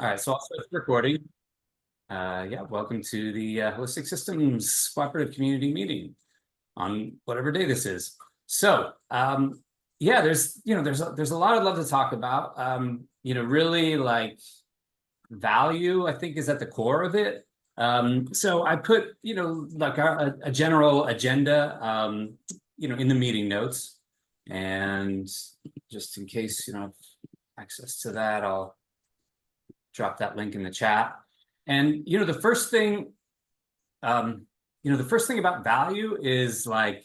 All right, so I'll start the recording. Yeah, welcome to the Holistic Systems Cooperative Community Meeting on whatever day this is. So, yeah, there's a lot I'd love to talk about. Really like value, I think, is at the core of it. So I put, like a general agenda, in the meeting notes, and just in case you don't have access to that, I'll drop that link in the chat. And the first thing, about value is like,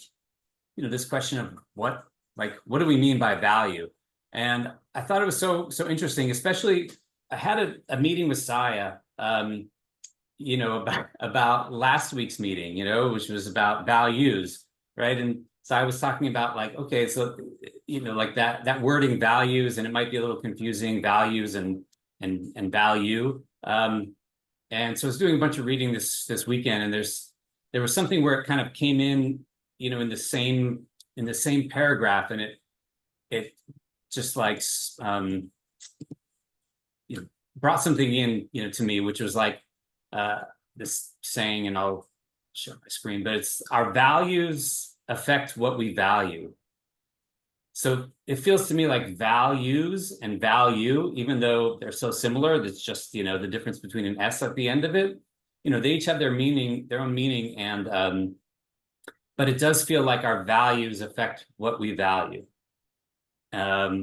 this question of what do we mean by value? And I thought it was so interesting, especially I had a meeting with Saya, about last week's meeting, which was about values, right? And so I was talking about like, okay, so like that wording values, and it might be a little confusing, values and value. And so I was doing a bunch of reading this weekend, and there was something where it kind of came in, in the same paragraph, and it just like brought something in, to me, which was like this saying, and I'll show my screen, but it's our values affect what we value. So it feels to me like values and value, even though they're so similar, that's just, the difference between an S at the end of it. They each have their own meaning, and but it does feel like our values affect what we value. Yeah,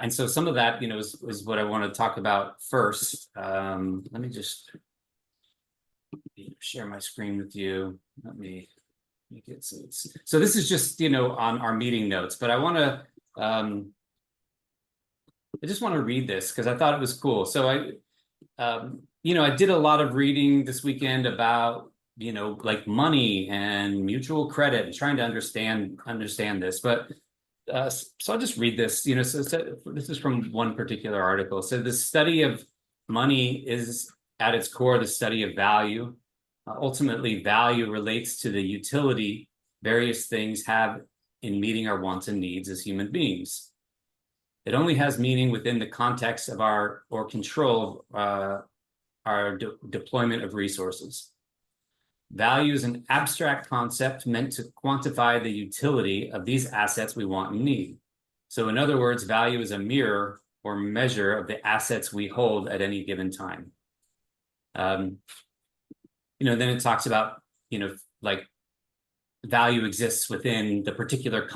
and so some of that, is what I want to talk about first. Let me just share my screen with you. Let me make it so this is just on our meeting notes, but I want to I just want to read this because I thought it was cool. So I did a lot of reading this weekend about like money and mutual credit and trying to understand this, but so I'll just read this. So this is from one particular article. So the study of money is at its core the study of value. Ultimately, value relates to the utility various things have in meeting our wants and needs as human beings. It only has meaning within the context of our control of our deployment of resources. Value is an abstract concept meant to quantify the utility of these assets we want and need. So in other words, value is a mirror or measure of the assets we hold at any given time. Then it talks about, like value exists within the particular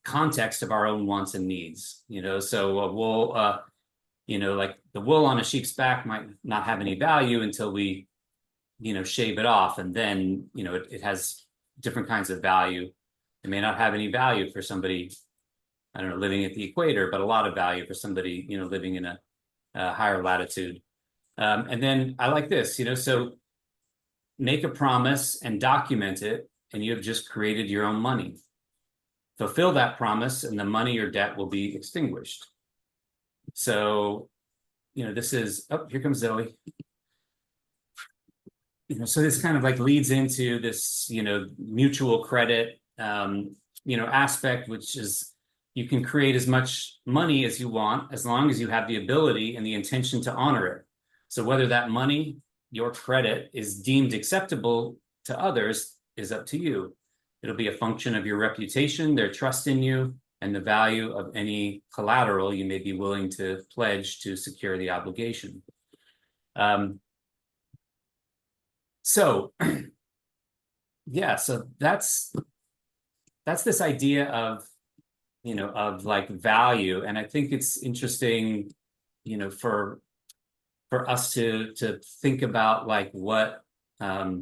context of our own wants and needs. So a wool, like the wool on a sheep's back might not have any value until we, shave it off, and then, it has different kinds of value. It may not have any value for somebody, I don't know, living at the equator, but a lot of value for somebody, living in a higher latitude. And then I like this, so make a promise and document it, and you have just created your own money. Fulfill that promise, and the money or debt will be extinguished. So, this is, oh, here comes Zoe. So this kind of like leads into this, mutual credit, aspect, which is you can create as much money as you want, as long as you have the ability and the intention to honor it. So whether that money, your credit, is deemed acceptable to others is up to you. It'll be a function of your reputation, their trust in you, and the value of any collateral you may be willing to pledge to secure the obligation. So yeah, so that's this idea of, of like value. And I think it's interesting, for us to think about like what, not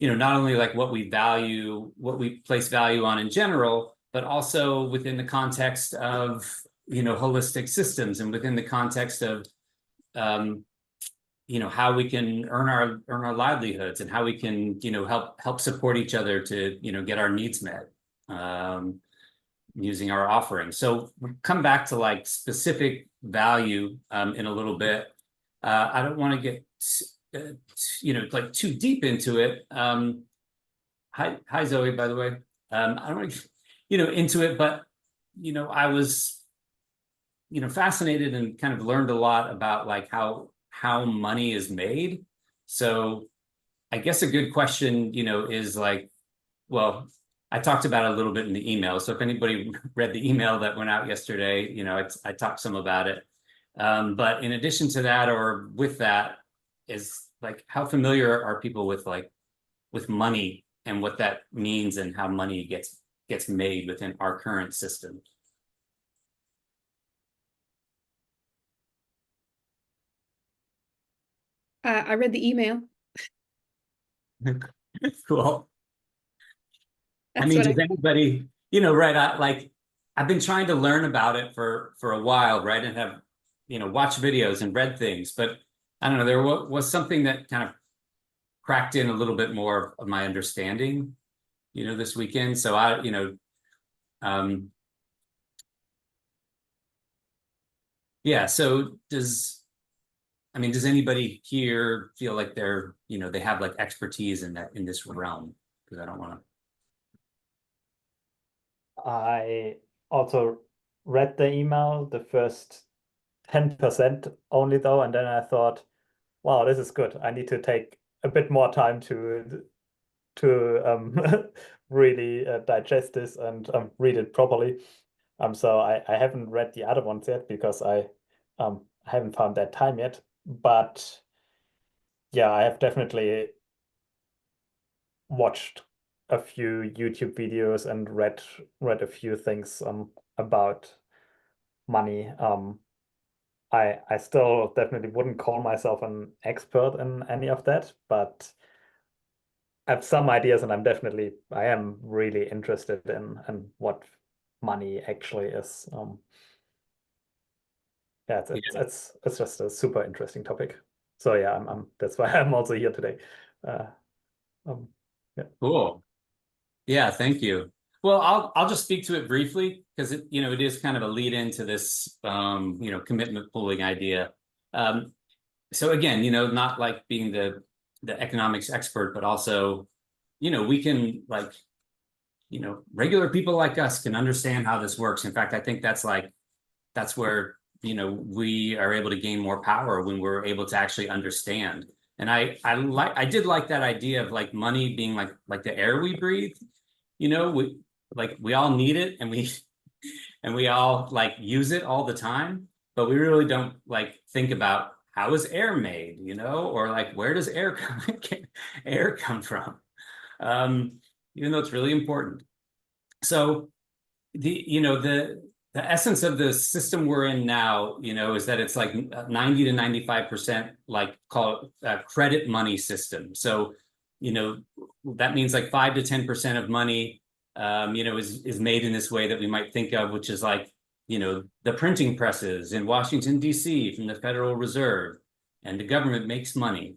only like what we value, what we place value on in general, but also within the context of, holistic systems, and within the context of, how we can earn our livelihoods, and how we can, help support each other to, get our needs met, using our offerings. So we'll come back to like specific value in a little bit. I don't want to get like too deep into it. Hi Zoe, by the way. I don't want to into it, but I was fascinated and kind of learned a lot about like how money is made. So I guess a good question, is like, well, I talked about it a little bit in the email. So if anybody read the email that went out yesterday, I talked some about it. But in addition to that, or with that, is like, how familiar are people with money and what that means and how money gets made within our current system? I read the email. Cool. I That's mean, what does anybody, right? I've been trying to learn about it for a while, right? And have, watched videos and read things, but I don't know, there was something that kind of cracked in a little bit more of my understanding, this weekend. So um, yeah. So does anybody here feel like they have like expertise in this realm? Because I don't want to. I also read the email, the first 10% only though, and then I thought, wow, this is good. I need to take a bit more time to really digest this and read it properly. So I haven't read the other ones yet because I haven't found that time yet. But yeah, I have definitely watched a few YouTube videos and read a few things about money. I still definitely wouldn't call myself an expert in any of that, but I have some ideas, and I am really interested in what money actually is. Yeah, it's just a super interesting topic. So yeah, I'm that's why I'm also here today. Uh, yeah. Cool. Yeah, thank you. Well, I'll just speak to it briefly because it is kind of a lead into this commitment pooling idea. So again, not like being the economics expert, but also, we can like, regular people like us can understand how this works. In fact, I think that's where, we are able to gain more power when we're able to actually understand. And I did like that idea of like money being like the air we breathe. We all need it, and we all like use it all the time, but we really don't like think about how is air made, or like where does air come from, even though it's really important. So the essence of the system we're in now, is that it's like 90 to 95% like call it credit money system. So that means like 5 to 10% of money is made in this way that we might think of, which is like, the printing presses in Washington, D.C. from the Federal Reserve, and the government makes money.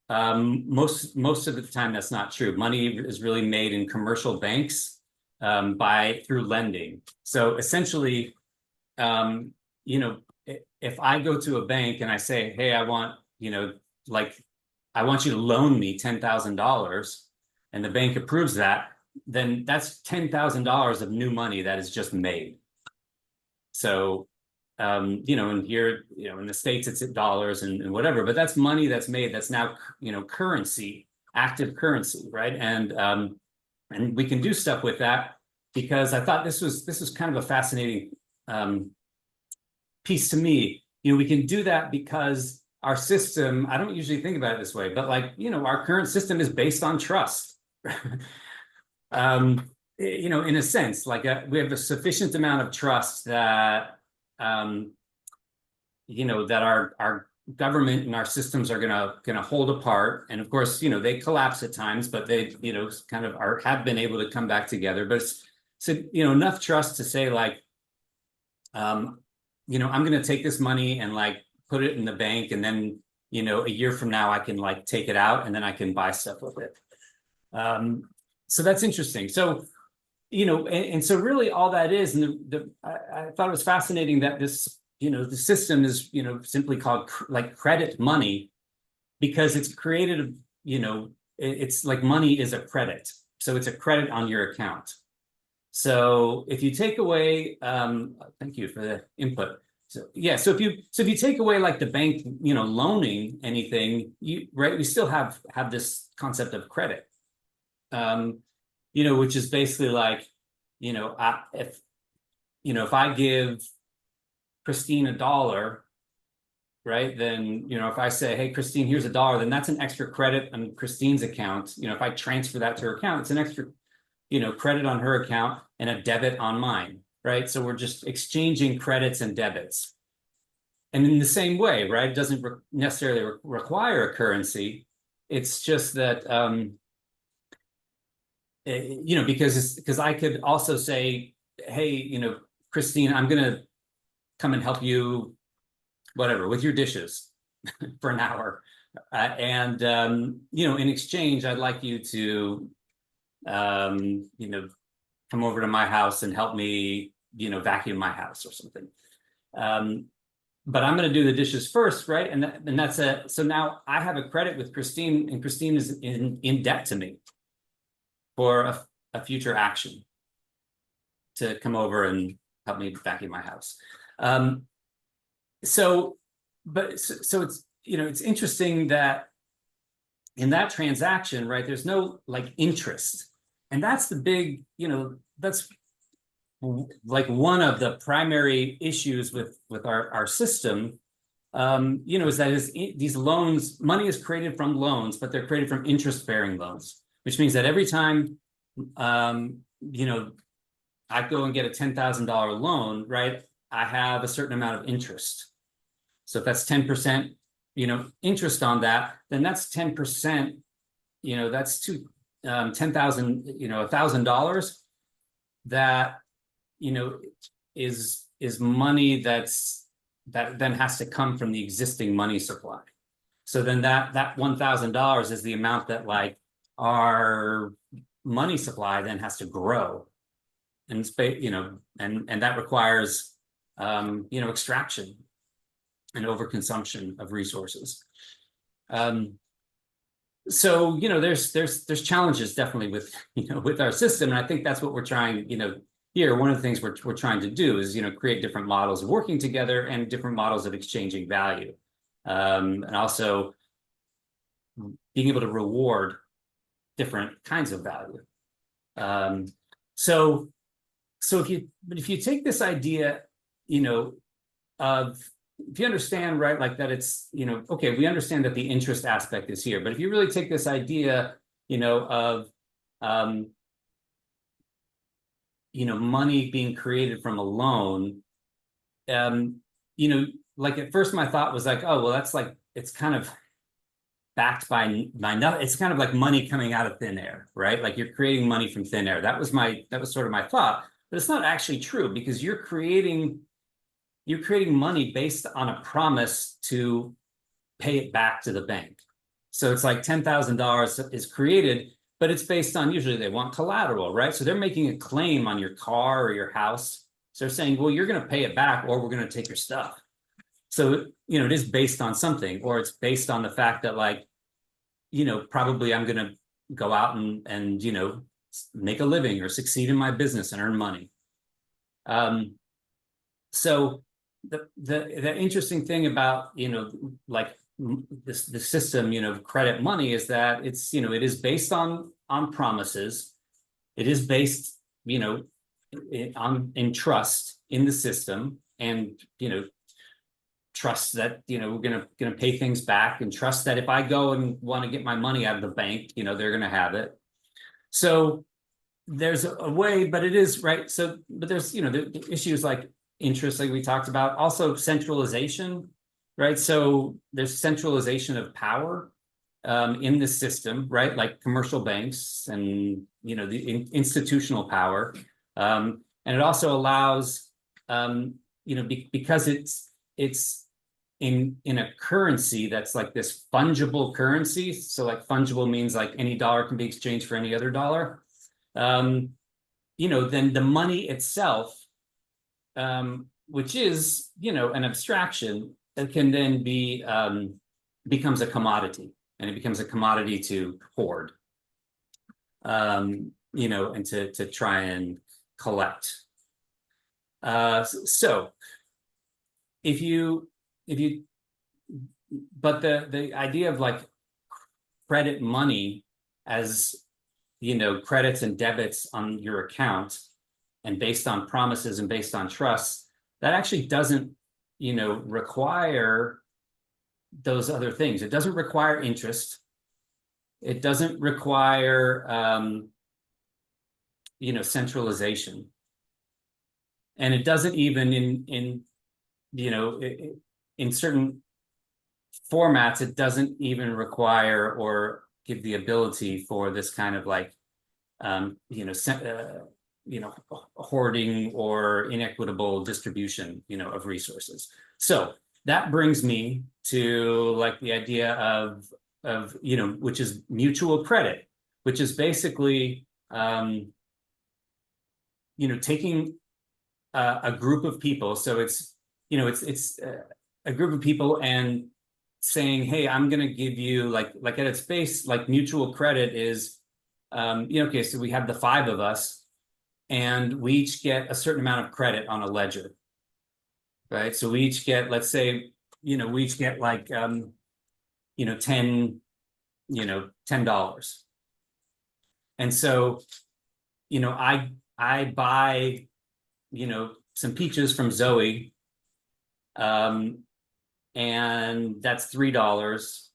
Most of the time, that's not true. Money is really made in commercial banks through lending. So essentially, if I go to a bank and I say, hey, I want you to loan me $10,000, and the bank approves that, then that's $10,000 of new money that is just made. So, and here, in the States, it's at dollars and whatever, but that's money that's made that's now, currency, active currency, right? And we can do stuff with that, because I thought this was kind of a fascinating piece to me. We can do that because our system, I don't usually think about it this way, but like, our current system is based on trust. In a sense, like we have a sufficient amount of trust that, that our government and our systems are gonna hold apart. And of course, they collapse at times, but they, kind of have been able to come back together. But it's enough trust to say like, I'm gonna take this money and like put it in the bank, and then, a year from now I can like take it out and then I can buy stuff with it. So that's interesting. So, and so really all that is, and I thought it was fascinating that this, the system is, simply called like credit money, because it's created, it's like money is a credit. So it's a credit on your account. So if you take away, thank you for the input. So yeah, so if you take away like the bank, loaning anything, we still have this concept of credit, which is basically like, if I give Christine $1, right, then if I say, hey Christine, here's $1, then that's an extra credit on Christine's account. If I transfer that to her account, it's an extra credit on her account and a debit on mine, right? So we're just exchanging credits and debits. And in the same way, right, it doesn't necessarily require a currency. It's just that, because I could also say, hey, Christine, I'm going to come and help you, whatever, with your dishes for an hour. And in exchange, I'd like you to, come over to my house and help me, vacuum my house or something. But I'm going to do the dishes first, right? And that's it. So now I have a credit with Christine, and Christine is in debt to me for a future action to come over and help me vacuum my house. So it's, it's interesting that in that transaction, right, there's no like interest. And that's the big, that's like one of the primary issues with our system, is that these loans, money is created from loans, but they're created from interest-bearing loans, which means that every time, I go and get a $10,000 loan, right, I have a certain amount of interest. So if that's 10%, interest on that, then that's 10%, that's $10,000, $1,000 that, is money that then has to come from the existing money supply. So then that $1,000 is the amount that like our money supply then has to grow, and and that requires extraction and overconsumption of resources. So there's challenges definitely with with our system, and I think that's what we're trying here. One of the things we're trying to do is create different models of working together and different models of exchanging value, and also being able to reward different kinds of value. So if you take this idea, of, if you understand, right, like that it's, okay, we understand that the interest aspect is here, but if you really take this idea, of, money being created from a loan, like at first my thought was like, oh, well, that's like, it's kind of backed by nothing. It's kind of like money coming out of thin air, right? Like you're creating money from thin air. That was sort of my thought, but it's not actually true, because you're creating money based on a promise to pay it back to the bank. So it's like $10,000 is created, but it's based on, usually they want collateral, right? So they're making a claim on your car or your house. So they're saying, well, you're going to pay it back, or we're going to take your stuff. So, it is based on something, or it's based on the fact that like, probably I'm going to go out and make a living or succeed in my business and earn money. So the interesting thing about, like the system, credit money, is that it's, it is based on promises. It is based, in trust in the system, and, trust that, we're gonna pay things back, and trust that if I go and want to get my money out of the bank, they're gonna have it. So there's a way, but it is right. So, but there's, the issues like interest, like we talked about, also centralization, right? So there's centralization of power in the system, right? Like commercial banks and, the institutional power. And it also allows, because it's in a currency that's like this fungible currency. So like fungible means like any dollar can be exchanged for any other dollar. Then the money itself, which is, an abstraction, that can then be, becomes a commodity, and it becomes a commodity to hoard, and to try and collect. So if you, but the idea of like credit money as, credits and debits on your account and based on promises and based on trust, that actually doesn't, require those other things. It doesn't require interest. It doesn't require, centralization. And it doesn't even in certain formats, it doesn't even require or give the ability for this kind of like, hoarding or inequitable distribution, of resources. So that brings me to like the idea of which is mutual credit, which is basically, taking a group of people. So it's, it's a group of people and saying, hey, I'm going to give you like at its base, like mutual credit is, okay, so we have the 5 of us and we each get a certain amount of credit on a ledger, right? So we each get, let's say, we each get like, $10, $10. And so, I buy, some peaches from Zoe, and that's $3,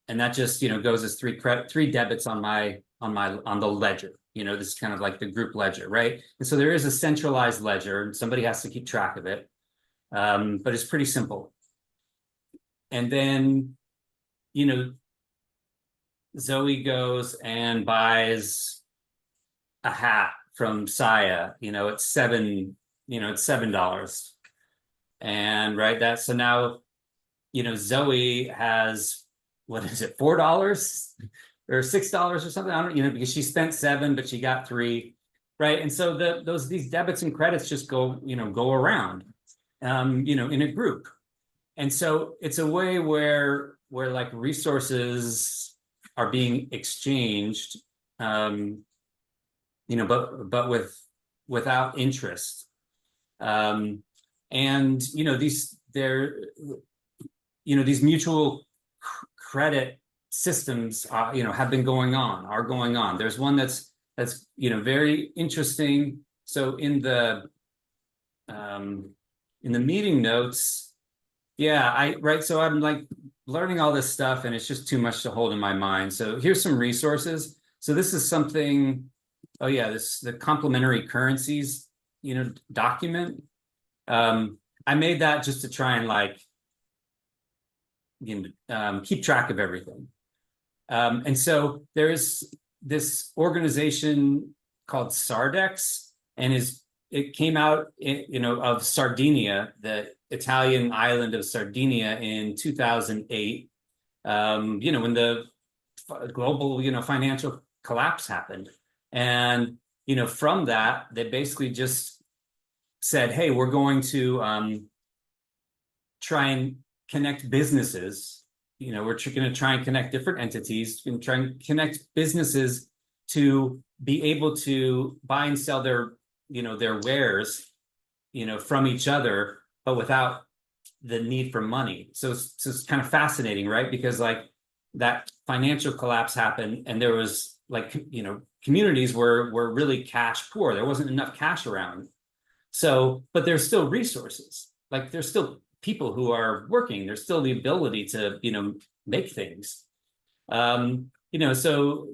and that just goes as 3 debits on the ledger. This is kind of like the group ledger, right? And so there is a centralized ledger, and somebody has to keep track of it, but it's pretty simple. And then Zoe goes and buys a hat from Saya, it's $7. And right, so now, Zoe has, what is it, $4 or $6 or something? I don't, because she spent 7, but she got 3, right? And so these debits and credits just go, go around, in a group. And so it's a way where like resources are being exchanged, but without interest. And these mutual credit systems are going on. There's one that's very interesting. So in the meeting notes, so I'm like learning all this stuff and it's just too much to hold in my mind. So here's some resources. So this is something, the complementary currencies, document. I made that just to try and like, keep track of everything. And so there's this organization called Sardex, and it came out, of Sardinia, the Italian island of Sardinia in 2008, when the global, financial collapse happened. And, from that, they basically just said, hey, we're going to try and connect businesses. We're going to try and connect different entities and try and connect businesses to be able to buy and sell their wares, from each other, but without the need for money. So it's kind of fascinating, right? Because like that financial collapse happened and there was like, communities were really cash poor. There wasn't enough cash around. So, but there's still resources. Like there's still people who are working. There's still the ability to, make things. So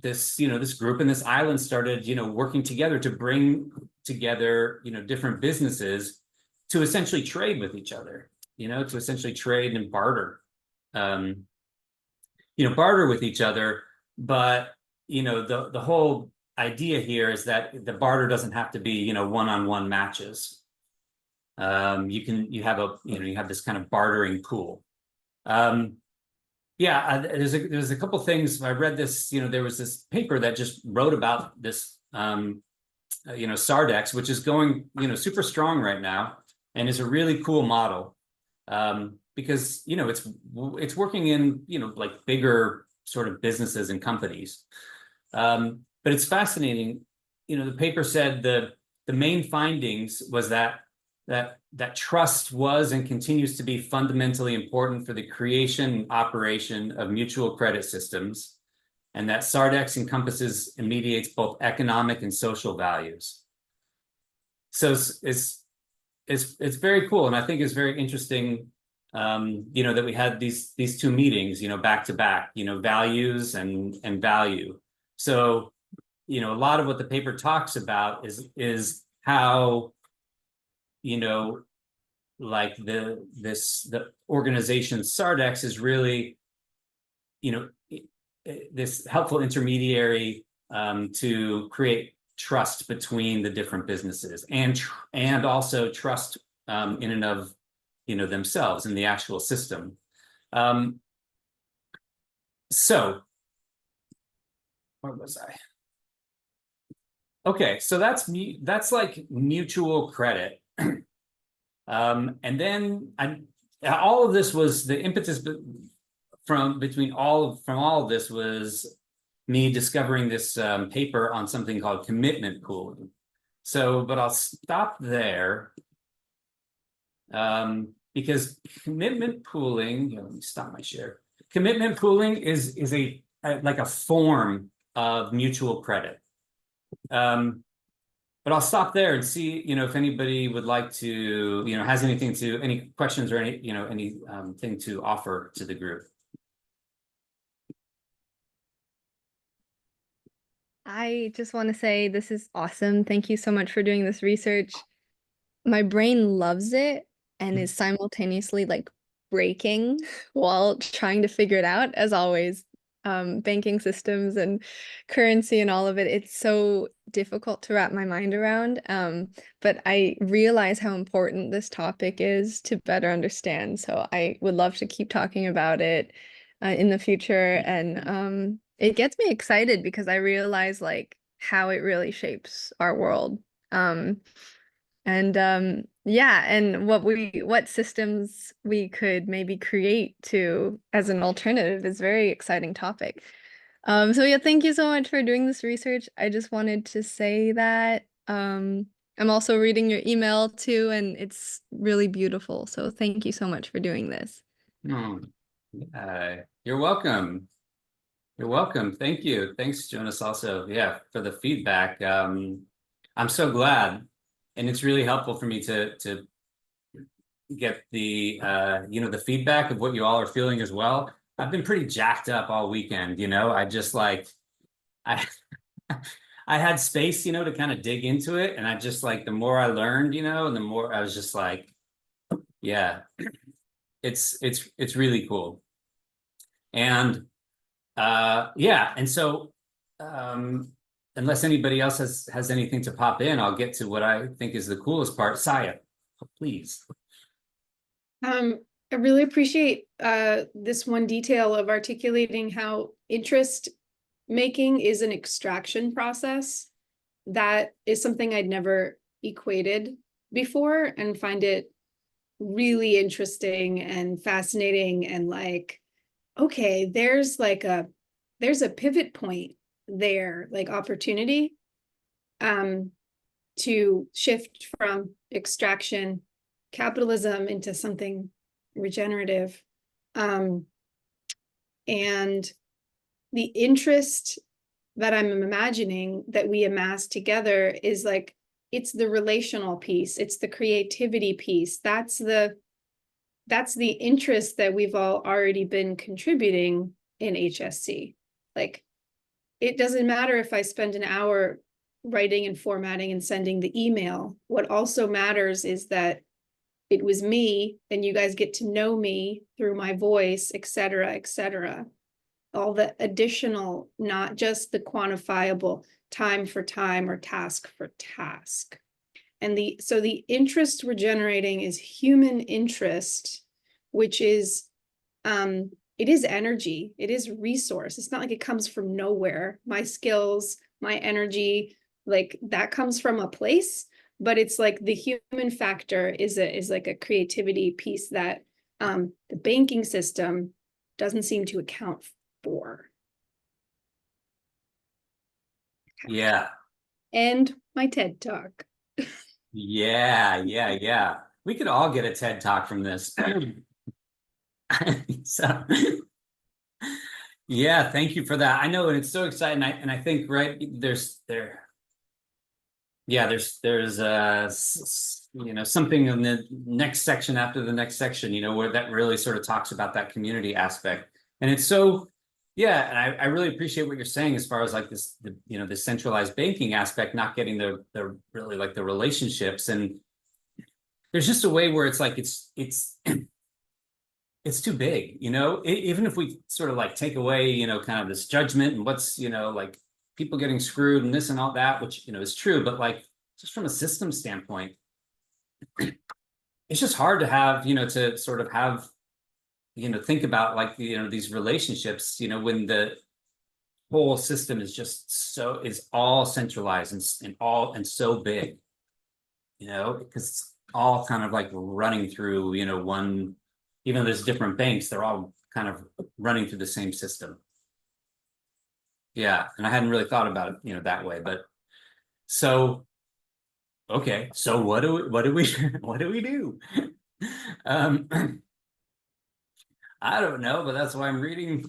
this group in this island started, working together to bring together, different businesses to essentially trade with each other, to essentially trade and barter, barter with each other. But, the whole idea here is that the barter doesn't have to be, one-on-one matches. You have this kind of bartering pool. There's a couple things. I read this, there was this paper that just wrote about this, Sardex, which is going, super strong right now and is a really cool model, because, it's working in, like bigger sort of businesses and companies. But it's fascinating. The paper said the main findings was that that trust was and continues to be fundamentally important for the creation and operation of mutual credit systems, and that Sardex encompasses and mediates both economic and social values. So it's very cool, and I think it's very interesting, you know, that we had these two meetings, you know, back to back, you know, values and value. So, you know, a lot of what the paper talks about is how, you know, like the organization Sardex is really, you know, this helpful intermediary to create trust between the different businesses, and also trust in and of, you know, themselves in the actual system. So where was I? Okay, so that's like mutual credit. And then all of this was the impetus from all of this was me discovering this paper on something called commitment pooling. So, but I'll stop there because commitment pooling. Let me stop my share. Commitment pooling is a like a form of mutual credit. But I'll stop there and see, you know, if anybody would like to, you know, has any questions or any, you know, any thing to offer to the group. I just want to say this is awesome. Thank you so much for doing this research. My brain loves it and is simultaneously like breaking while trying to figure it out, as always. Banking systems and currency and all of it, it's so difficult to wrap my mind around. But I realize how important this topic is to better understand. So I would love to keep talking about it in the future. And it gets me excited because I realize like how it really shapes our world. Yeah, and what systems we could maybe create to as an alternative is very exciting topic. So yeah, thank you so much for doing this research. I just wanted to say that I'm also reading your email too, and it's really beautiful. So thank you so much for doing this. You're welcome. You're welcome. Thank you. Thanks, Jonas, also, yeah, for the feedback. I'm so glad. And it's really helpful for me to get the you know, the feedback of what you all are feeling as well. I've been pretty jacked up all weekend, you know. I just like I I had space, you know, to kind of dig into it, and I just like the more I learned, you know, and the more I was just like, yeah, it's really cool. And yeah, and so unless anybody else has anything to pop in, I'll get to what I think is the coolest part. Saya, please. I really appreciate this one detail of articulating how interest making is an extraction process. That is something I'd never equated before, and find it really interesting and fascinating, and like, okay, there's a pivot point there, like opportunity to shift from extraction capitalism into something regenerative. And the interest that I'm imagining that we amass together is like, it's the relational piece, it's the creativity piece, that's the interest that we've all already been contributing in HSC. Like, it doesn't matter if I spend an hour writing and formatting and sending the email. What also matters is that it was me, and you guys get to know me through my voice, et cetera, et cetera. All the additional, not just the quantifiable time for time or task for task. And so the interest we're generating is human interest, which is, it is energy, it is resource. It's not like it comes from nowhere. My skills, my energy, like that comes from a place, but it's like the human factor is like a creativity piece that the banking system doesn't seem to account for. Yeah. And my TED Talk. Yeah. we could all get a TED Talk from this. So yeah, thank you for that. I know, and it's so exciting. I think right there's something in the next section after the next section, where that really sort of talks about that community aspect. And it's so, yeah, and I really appreciate what you're saying as far as like this, the centralized banking aspect, not getting the really like the relationships. And there's just a way where it's like it's too big, even if we sort of like take away, kind of this judgment and what's, like people getting screwed and this and all that, which, is true, but like just from a system standpoint, it's just hard to have, to sort of have, think about like, these relationships, when the whole system is just is all centralized and so big, because it's all kind of like running through, one, even though there's different banks, they're all kind of running through the same system. Yeah, and I hadn't really thought about it, that way, but so okay, so what do we do? I don't know, but that's why I'm reading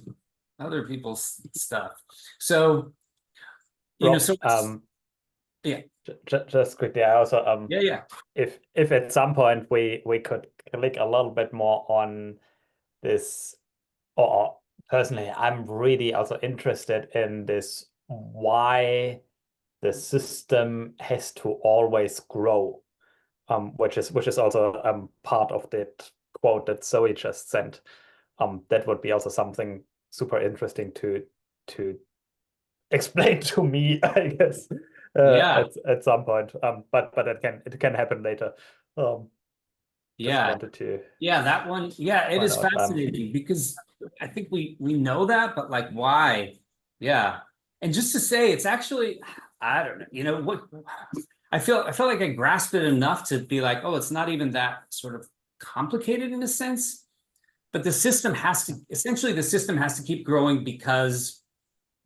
other people's stuff. So Rob, yeah, just quickly, I also yeah. If at some point we could click a little bit more on this, or personally, I'm really also interested in this, why the system has to always grow, which is also part of that quote that Zoe just sent. That would be also something super interesting to explain to me, I guess, at some point. But it can happen later. Just wanted to. Yeah, that one. Yeah, it is fascinating because I think we know that, but like why? Yeah. And just to say, it's actually, I don't know, what I feel like I grasp it enough to be like, oh, it's not even that sort of complicated in a sense. But the system has to keep growing because,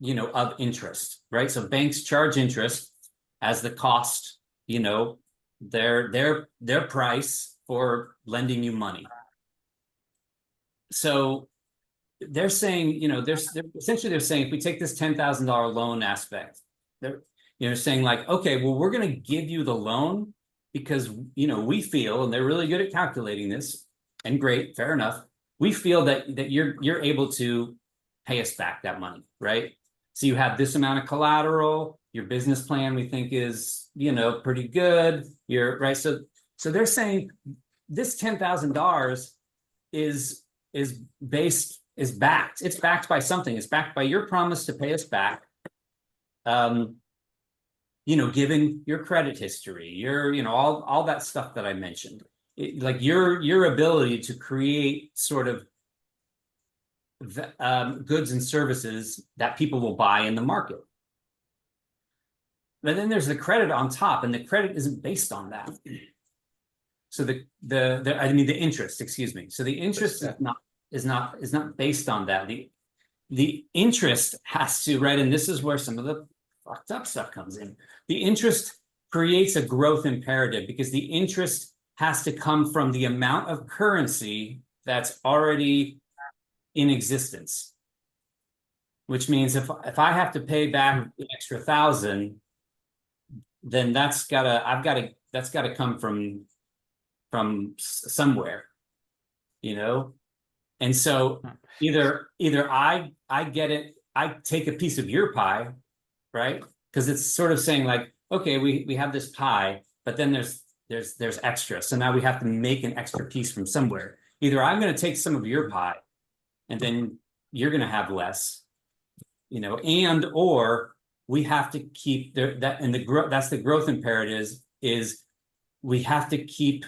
of interest, right? So banks charge interest as the cost, their price for lending you money. So they're saying, they're saying if we take this $10,000 loan aspect, they're saying like, okay, well, we're going to give you the loan because, we feel, and they're really good at calculating this, and great, fair enough. We feel that you're able to pay us back that money, right? So you have this amount of collateral, your business plan we think is, pretty good. You're right. So they're saying this $10,000 is backed. It's backed by something. It's backed by your promise to pay us back. Given your credit history, your, all that stuff that I mentioned, like your ability to create sort of goods and services that people will buy in the market. But then there's the credit on top, and the credit isn't based on that. So the interest, excuse me. So the interest is not based on that. The interest has to, right, and this is where some of the fucked up stuff comes in. The interest creates a growth imperative because the interest has to come from the amount of currency that's already in existence. Which means if I have to pay back the extra 1,000, then that's gotta come from somewhere, and so either I get it, I take a piece of your pie, right? Because it's sort of saying like, okay, we have this pie, but then there's extra, so now we have to make an extra piece from somewhere. Either I'm going to take some of your pie, and then you're going to have less, and or we have to keep that, and that's the growth imperative is we have to keep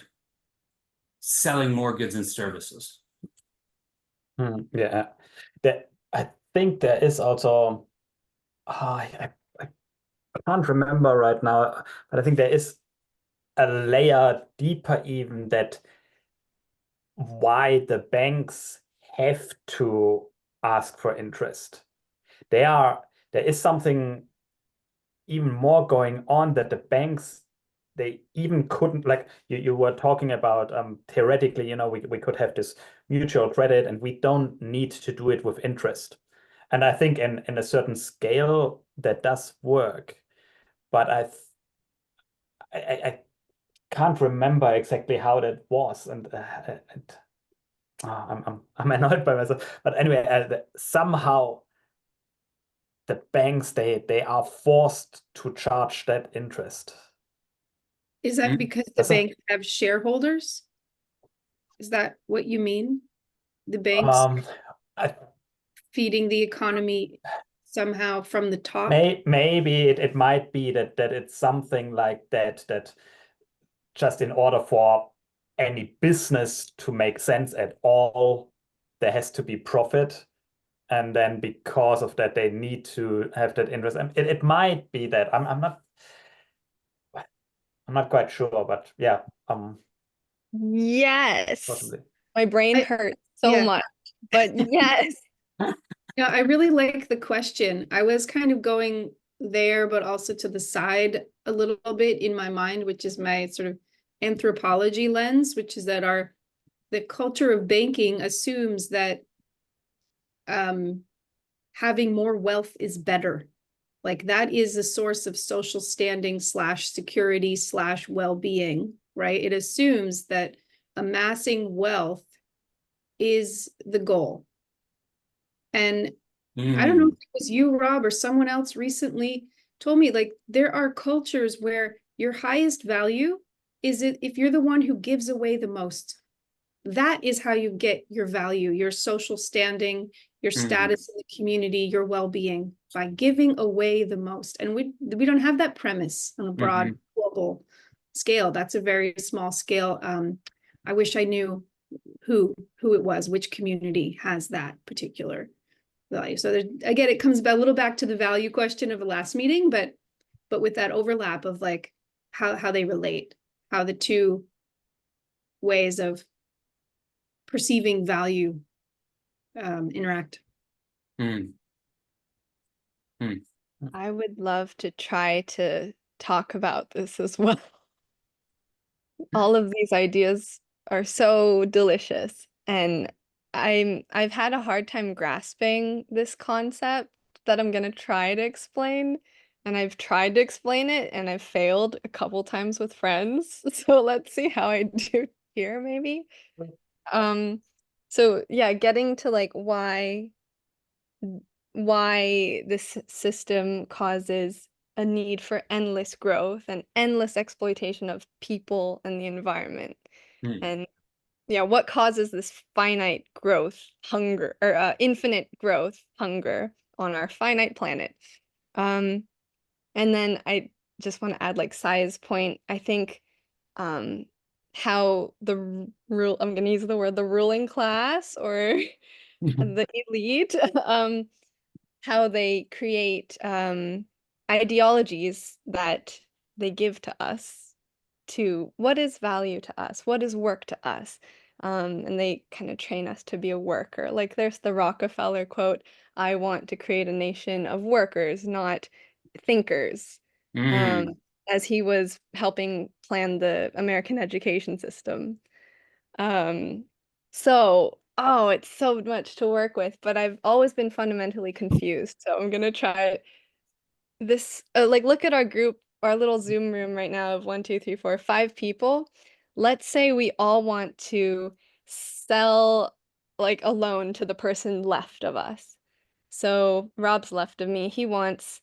selling more goods and services. Yeah, I think there is also, I can't remember right now, but I think there is a layer deeper even, that why the banks have to ask for interest. There is something even more going on, that the banks they even couldn't, like you were talking about, theoretically, you know, we could have this mutual credit and we don't need to do it with interest. And I think in a certain scale that does work, but I can't remember exactly how that was, and I'm annoyed by myself. But anyway, somehow the banks they are forced to charge that interest. Is that Mhm. because the Does that- banks have shareholders? Is that what you mean? The banks I, feeding the economy somehow from the top? maybe it might be that it's something like that, that just in order for any business to make sense at all, there has to be profit. And then because of that, they need to have that interest. And it might be that I'm not quite sure, but yeah, Yes. possibly. My brain I- hurts so yeah. much, but yes. Yeah, I really like the question. I was kind of going there, but also to the side a little bit in my mind, which is my sort of anthropology lens, which is that the culture of banking assumes that having more wealth is better. Like that is a source of social standing slash security slash well-being, right? It assumes that amassing wealth is the goal. And I don't know if it was you, Rob, or someone else recently told me, like, there are cultures where your highest value is if you're the one who gives away the most. That is how you get your value, your social standing, your status in the community, your well-being, by giving away the most. And we don't have that premise on a broad global scale. That's a very small scale. I wish I knew who it was, which community has that particular value. So there, again, it comes a little back to the value question of the last meeting, but with that overlap of like how they relate, how the two ways of perceiving value interact. I would love to try to talk about this as well. All of these ideas are so delicious, and I've had a hard time grasping this concept that I'm gonna try to explain, and I've tried to explain it and I've failed a couple times with friends. So let's see how I do here maybe. So yeah, getting to like why this system causes a need for endless growth and endless exploitation of people and the environment. And yeah, what causes this finite growth hunger, or infinite growth hunger on our finite planet. And then I just want to add like Sai's point. I think how the rule, I'm going to use the word, the ruling class or the elite, how they create ideologies that they give to us, to what is value to us, what is work to us. And they kind of train us to be a worker. Like there's the Rockefeller quote, I want to create a nation of workers, not thinkers. As he was helping plan the American education system. So, oh, it's so much to work with, but I've always been fundamentally confused. So I'm gonna try this. Like, look at our group, our little Zoom room right now of 1, 2, 3, 4, 5 people. Let's say we all want to sell like a loan to the person left of us. So Rob's left of me. He needs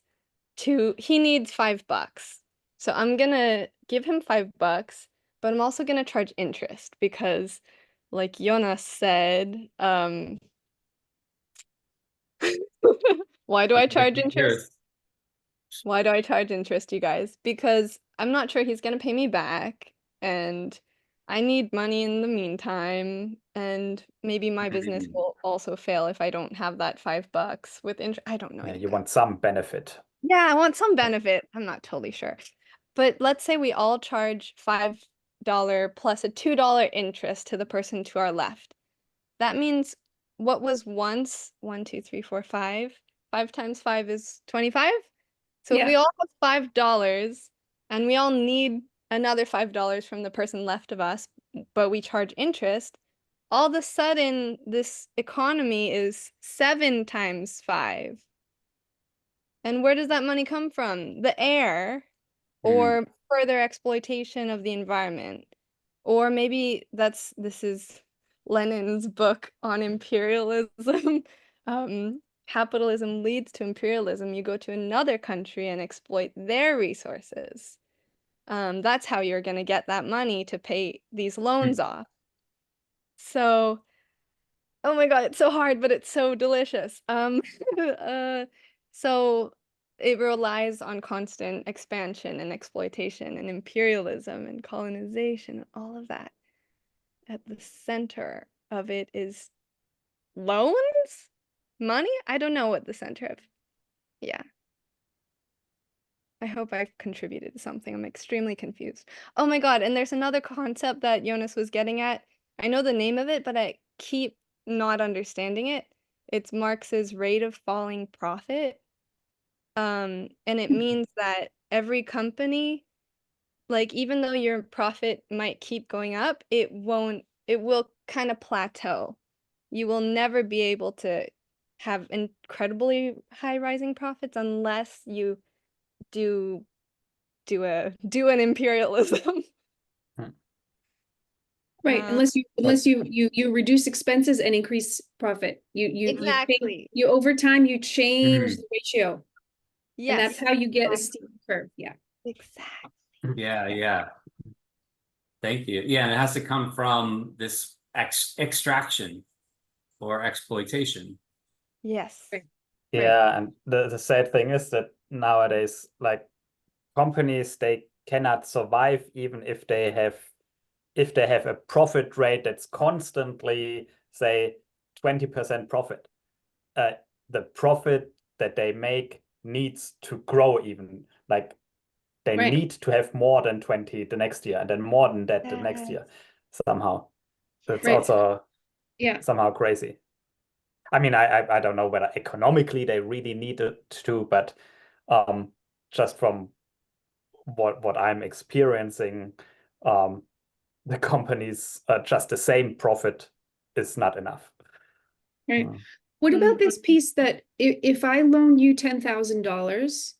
$5. So I'm gonna give him $5, but I'm also gonna charge interest because, like Jonas said, why do I charge interest? Why do I charge interest, you guys? Because I'm not sure he's gonna pay me back, and I need money in the meantime, and maybe my business will also fail if I don't have that $5 with interest. I don't know. Yeah, you want some benefit. Yeah, I want some benefit. I'm not totally sure. But let's say we all charge $5 plus a $2 interest to the person to our left. That means what was once 1, 2, 3, 4, 5. 5 times 5 is 25. So if we all have $5 and we all need another $5 from the person left of us, but we charge interest, all of a sudden this economy is 7 times 5. And where does that money come from? The air, or further exploitation of the environment. Or maybe this is Lenin's book on imperialism. Capitalism leads to imperialism. You go to another country and exploit their resources. That's how you're going to get that money to pay these loans off. So, oh my God, it's so hard, but it's so delicious. So it relies on constant expansion and exploitation and imperialism and colonization and all of that. At the center of it is loans? Money? I don't know what the center of. Yeah. I hope I've contributed to something. I'm extremely confused. Oh my God, and there's another concept that Jonas was getting at. I know the name of it, but I keep not understanding it. It's Marx's rate of falling profit. And it means that every company, like even though your profit might keep going up, it will kind of plateau. You will never be able to have incredibly high rising profits unless you do an imperialism. Right, unless you reduce expenses and increase profit. Exactly. You over time you change the ratio. Yes. And that's how you get a steep curve. Yeah. Exactly. Yeah. Thank you. Yeah, and it has to come from this extraction or exploitation. Yes. Right. Yeah, and the sad thing is that nowadays, like companies, they cannot survive even if they have a profit rate that's constantly, say, 20% profit. The profit that they make needs to grow even. Like they Right. need to have more than 20 the next year, and then more than that the next year somehow. That's Right. also Yeah. somehow crazy. I mean, I don't know whether economically they really need it to, but just from what I'm experiencing, the companies just the same profit is not enough. Right. What about this piece that if I loan you $10,000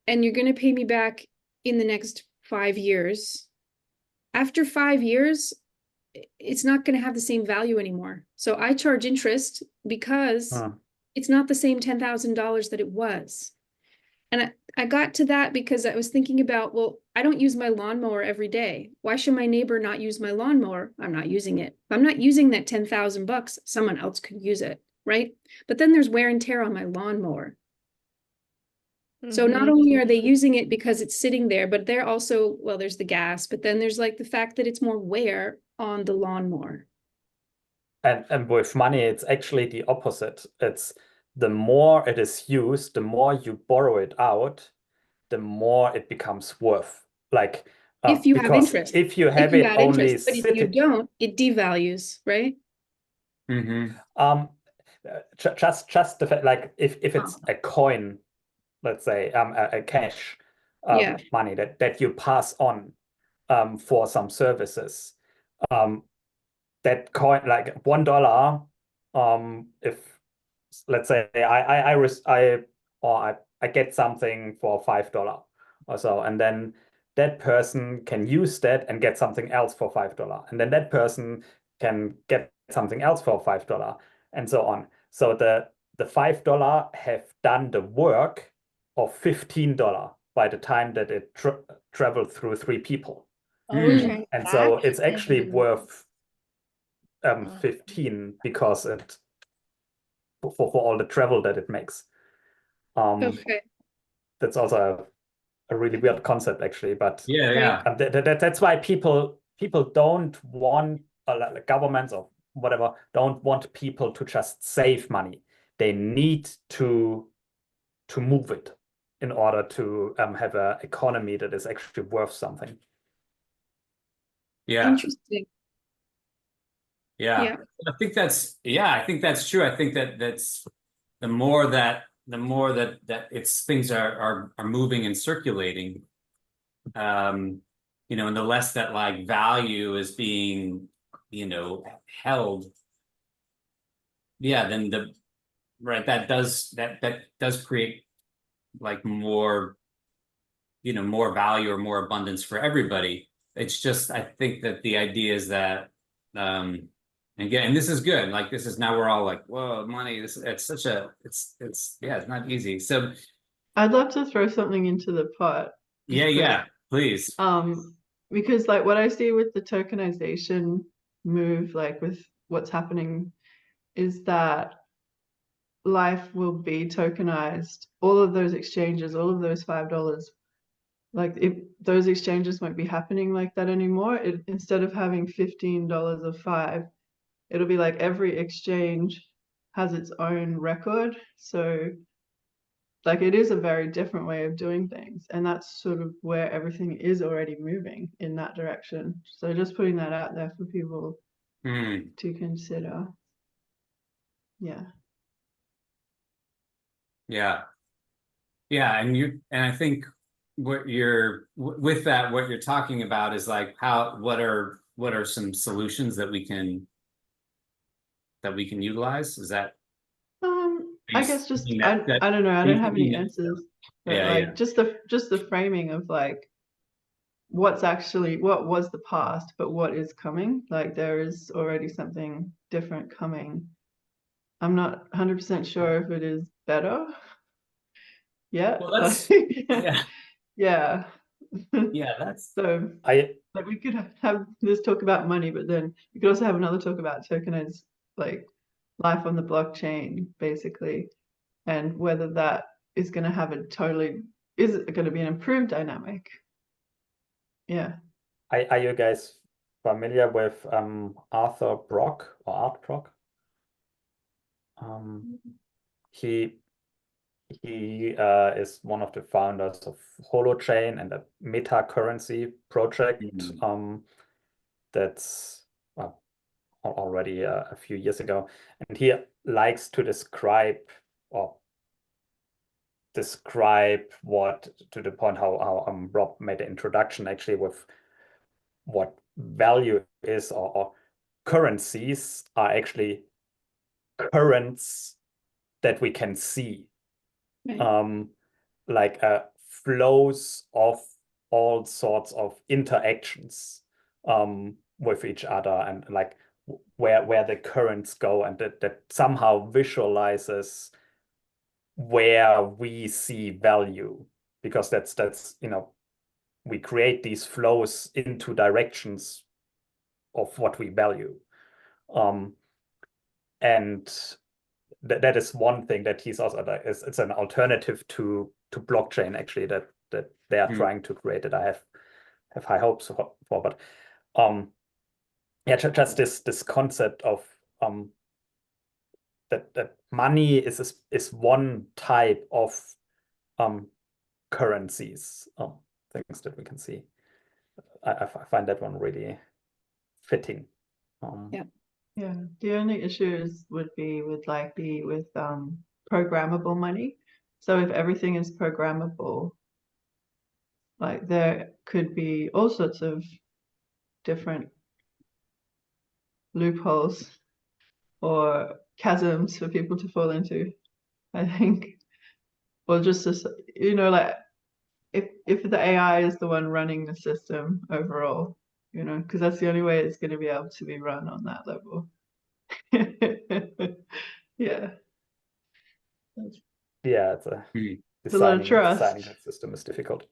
and you're going to pay me back in the next 5 years, after 5 years, it's not going to have the same value anymore. So I charge interest because it's not the same $10,000 that it was. And I got to that because I was thinking about, well, I don't use my lawnmower every day. Why should my neighbor not use my lawnmower? I'm not using it. If I'm not using that $10,000, someone else could use it, right? But then there's wear and tear on my lawnmower. So not only are they using it because it's sitting there, but they're also, well, there's the gas, but then there's like the fact that it's more wear on the lawnmower. And with money, it's actually the opposite. It's the more it is used, the more you borrow it out, the more it becomes worth. Like if you have interest, if you have it only but if you don't, it devalues, right? Just the fact, like if it's a coin, let's say a cash money that you pass on for some services, that coin, like $1, if let's say I get something for $5 or so, and then that person can use that and get something else for $5, and then that person can get something else for $5, and so on. So the $5 have done the work of $15 by the time that it traveled through 3 people. And so it's actually worth 15 because it for all the travel that it makes. That's also a really weird concept, actually, but that's why people don't want like governments or whatever don't want people to just save money. They need to move it in order to have an economy that is actually worth something. Interesting. I think that's true. I think that's the more that it's things are moving and circulating, you know, and the less that like value is being, you know, held, yeah, then that does create like more, you know, more value or more abundance for everybody. It's just, I think that the idea is that, again, and this is good. Like, this is now we're all like, whoa, money, it's such a, it's yeah, it's not easy. So I'd love to throw something into the pot. yeah, please. Because like what I see with the tokenization move, like with what's happening, is that life will be tokenized. All of those exchanges, all of those $5, like if those exchanges won't be happening like that anymore, instead of having $15 of 5, it'll be like every exchange has its own record. So like it is a very different way of doing things, and that's sort of where everything is already moving in that direction. So just putting that out there for people to consider. Yeah. Yeah. Yeah, and I think what you're with that, what you're talking about is like what are some solutions that we can utilize? Is that I guess just that, I don't know, I don't have any that, answers, but yeah, like yeah. just the framing of like what was the past, but what is coming. Like there is already something different coming. I'm not 100% sure if it is better yet. Well, that's yeah. Yeah. Yeah, that's So like we could have this talk about money, but then we could also have another talk about tokenized like life on the blockchain, basically, and whether that is going to have is it going to be an improved dynamic? Yeah. Are you guys familiar with Arthur Brock or Art Brock? He is one of the founders of Holochain and a meta currency project that's already a few years ago, and he likes to describe what, to the point how Rob made the introduction actually, with what value is, or currencies are actually currents that we can see. Right. Like flows of all sorts of interactions with each other, and like where the currents go, and that somehow visualizes where we see value, because that's you know, we create these flows into directions of what we value, and that is one thing that he's also like, it's an alternative to blockchain actually, that they are trying to create, that I have high hopes for. But yeah, just this concept of that money is one type of currencies, things that we can see. I find that one really fitting. Yeah. Yeah, the only issues would be with programmable money. So if everything is programmable, like there could be all sorts of different loopholes or chasms for people to fall into, I think. Or just you know, like if the AI is the one running the system overall, you know, because that's the only way it's going to be able to be run on that level. Yeah. Yeah, it's a lot of trust. Designing that system is difficult.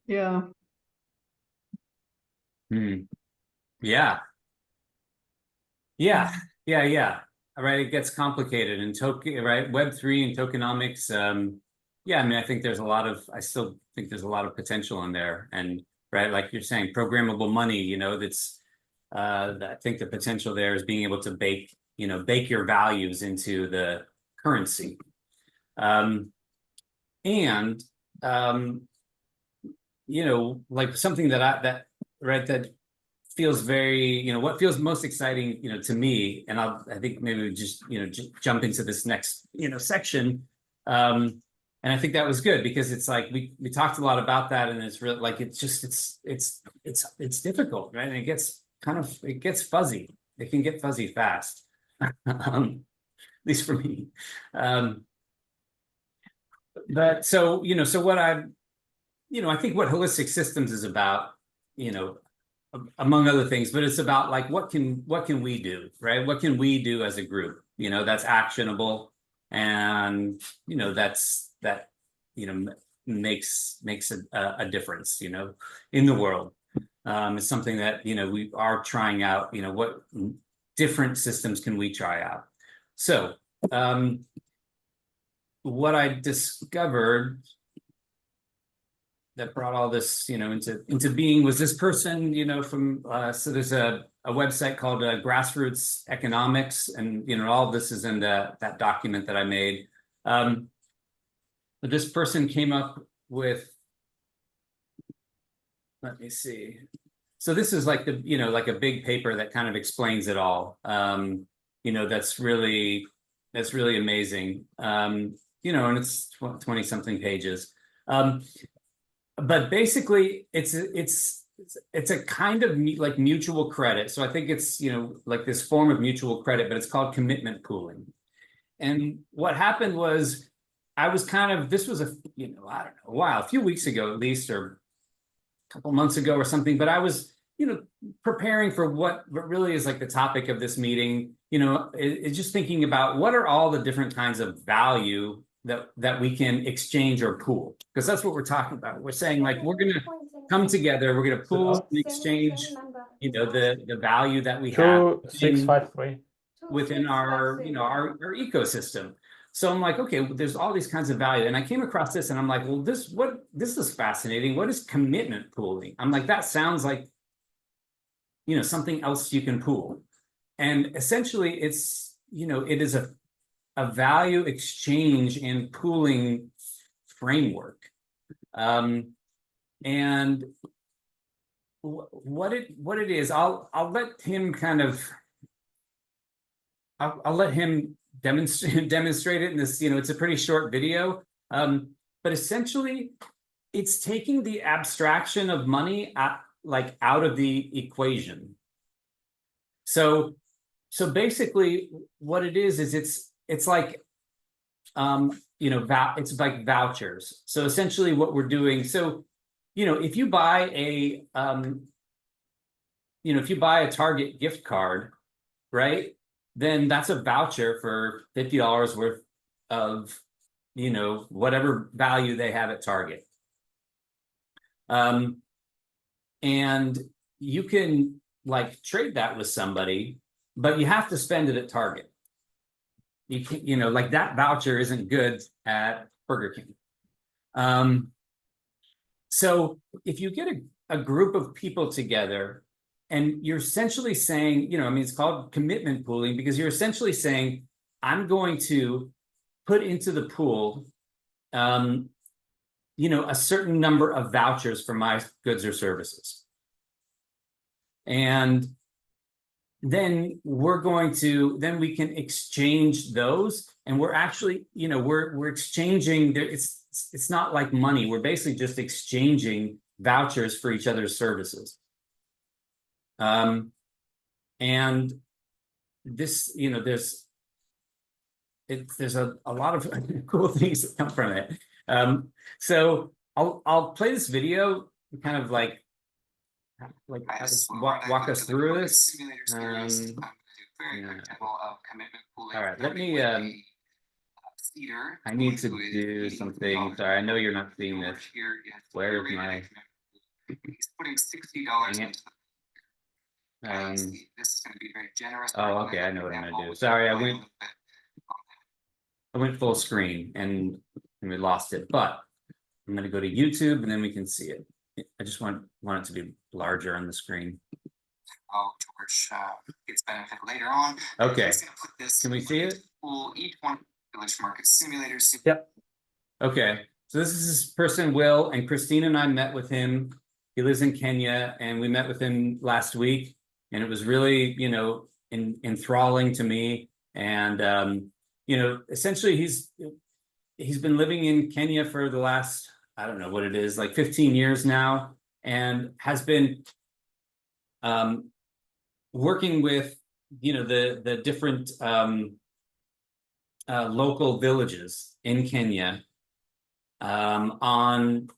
Yeah. Yeah. All right, it gets complicated, and right, Web3 and tokenomics. Yeah, I mean, I still think there's a lot of potential in there, and right, like you're saying, programmable money. You know, I think the potential there is being able to bake your values into the currency, and you know, like something that feels very, what feels most exciting, to me, and I think maybe we just, jump into this next, section, And I think that was good because it's like we talked a lot about that, and it's really like it's difficult, right? And it gets fuzzy. It can get fuzzy fast, at least for me. But so so what I think what holistic systems is about, among other things, but it's about like what can we do, right? What can we do as a group, that's actionable, and that makes a difference, in the world. It's something that we are trying out. What different systems can we try out? So what I discovered that brought all this, into being was this person, from so there's a website called Grassroots Economics, and all of this is in that document that I made. But this person came up with, let me see. So this is like like a big paper that kind of explains it all. That's really amazing. And it's 20 something pages. But basically it's a kind of like mutual credit. So I think it's, like this form of mutual credit, but it's called commitment pooling. And what happened was I was this was I don't know, a while, a few weeks ago at least, or a couple months ago or something, but I was, preparing for what really is like the topic of this meeting, it's just thinking about what are all the different kinds of value that we can exchange or pool, because that's what we're talking about. We're saying like we're going to come together, we're going to pool and exchange, the value that we have 2653 within our our ecosystem. So I'm like, okay, well, there's all these kinds of value, and I came across this, and I'm like, well, this is fascinating. What is commitment pooling? I'm like, that sounds like something else you can pool, and essentially it's it is a value exchange and pooling framework. And what it is, I'll let him kind of, I'll let him demonstrate it in this, it's a pretty short video. But essentially it's taking the abstraction of money out of the equation. So basically what it is it's like, it's like vouchers. So essentially what we're doing, so, if you buy a, if you buy a Target gift card, right, then that's a voucher for $50 worth of, whatever value they have at Target. And you can like trade that with somebody, but you have to spend it at Target. You can, like that voucher isn't good at Burger King. So if you get a group of people together and you're essentially saying, it's called commitment pooling, because you're essentially saying, I'm going to put into the pool, a certain number of vouchers for my goods or services. And then we can exchange those, and we're actually, we're exchanging it's not like money. We're basically just exchanging vouchers for each other's services. And this, there's a lot of cool things that come from it. So I'll play this video, kind of like walk us through this. All right, let me I need to do something. Sorry, I know you're not seeing this. Where is my? He's putting $60 into this is going to be very generous. Oh, okay, I know what I'm going to do. Sorry, I went full screen and we lost it, but I'm going to go to YouTube and then we can see it. I just want it to be larger on the screen. Oh, George gets benefit later on. Okay. Put this, can we see it? Each one village market simulators. Yep. Okay. So this is this person, Will, and Christine and I met with him. He lives in Kenya, and we met with him last week, and it was really, enthralling to me. And essentially, he's been living in Kenya for the last, I don't know what it is, like 15 years now, and has been working with, the different local villages in Kenya on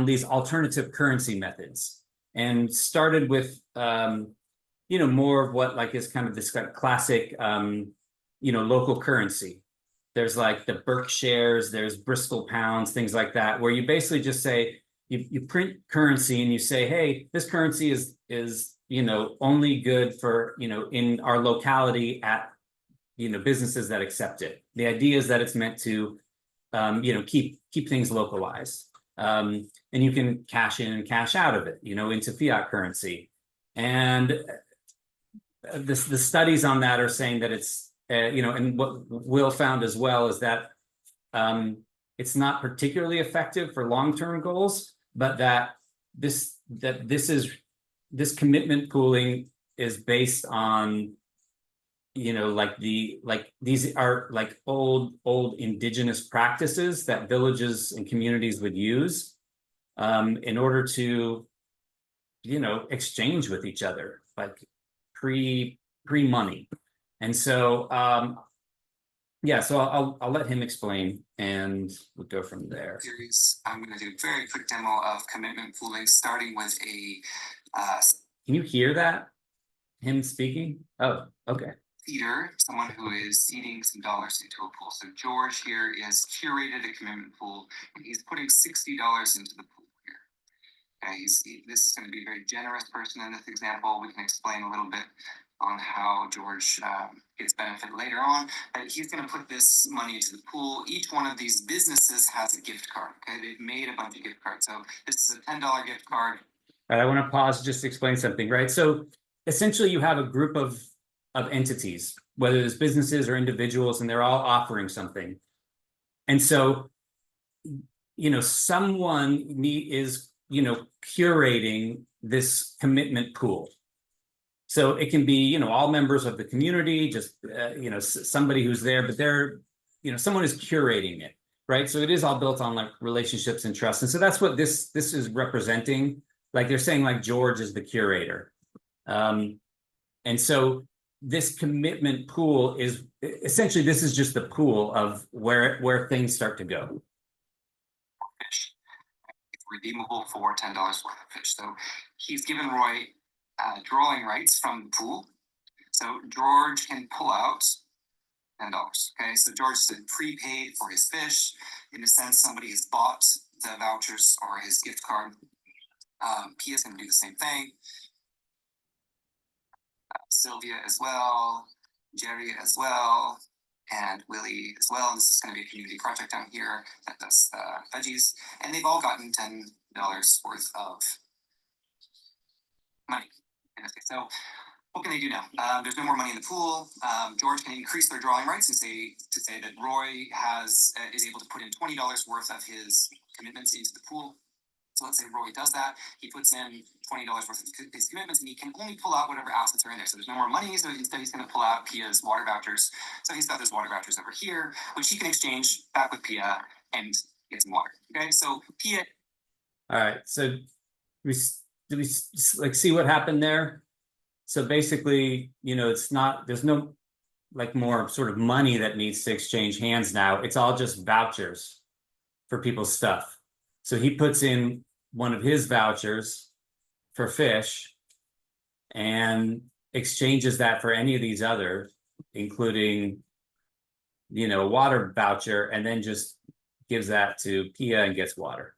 these alternative currency methods, and started with more of what like is kind of this classic local currency. There's like the Berkshires, there's Bristol pounds, things like that, where you basically just say you print currency and you say, hey, this currency is only good for in our locality at businesses that accept it. The idea is that it's meant to keep things localized, and you can cash in and cash out of it into fiat currency. And the studies on that are saying that it's and what Will found as well is that it's not particularly effective for long-term goals, but that this commitment pooling is based on these are like old indigenous practices that villages and communities would use in order to exchange with each other, like pre-money. And so so I'll let him explain and we'll go from there. I'm going to do a very quick demo of commitment pooling, starting with a can you hear that, him speaking? Oh, okay. Seeder, someone who is seeding some dollars into a pool. So George here is curated a commitment pool, and he's putting $60 into the pool here. Okay, this is going to be a very generous person in this example. We can explain a little bit on how George gets benefit later on, but he's going to put this money into the pool. Each one of these businesses has a gift card. Okay, they've made a bunch of gift cards. So this is a $10 gift card. All right, I want to pause just to explain something, right? So essentially you have a group of entities, whether it's businesses or individuals, and they're all offering something. And so, someone is, curating this commitment pool. So it can be, all members of the community, just, somebody who's there, but they're, someone is curating it, right? So it is all built on like relationships and trust. And so that's what this is representing. Like they're saying like George is the curator. And so this commitment pool is essentially, this is just the pool of where things start to go. Fish. It's redeemable for $10 worth of fish. So he's given Roy drawing rights from the pool. So George can pull out $10. Okay, so George is prepaid for his fish. In a sense, somebody has bought the vouchers or his gift card. Pia's going to do the same thing. Sylvia as well, Jerry as well, and Willie as well. And this is going to be a community project down here that does veggies, and they've all gotten $10 worth of money. So what can they do now? There's no more money in the pool. George can increase their drawing rights and say that Roy is able to put in $20 worth of his commitments into the pool. So let's say Roy does that. He puts in $20 worth of his commitments, and he can only pull out whatever assets are in there. So there's no more money. So instead, he's going to pull out Pia's water vouchers. So he's got those water vouchers over here, which he can exchange back with Pia and get some water. Okay, so Pia. All right. So do we like see what happened there? So basically, it's not. There's no like more sort of money that needs to exchange hands now. It's all just vouchers for people's stuff. So he puts in one of his vouchers for fish and exchanges that for any of these other, including, a water voucher, and then just gives that to Pia and gets water.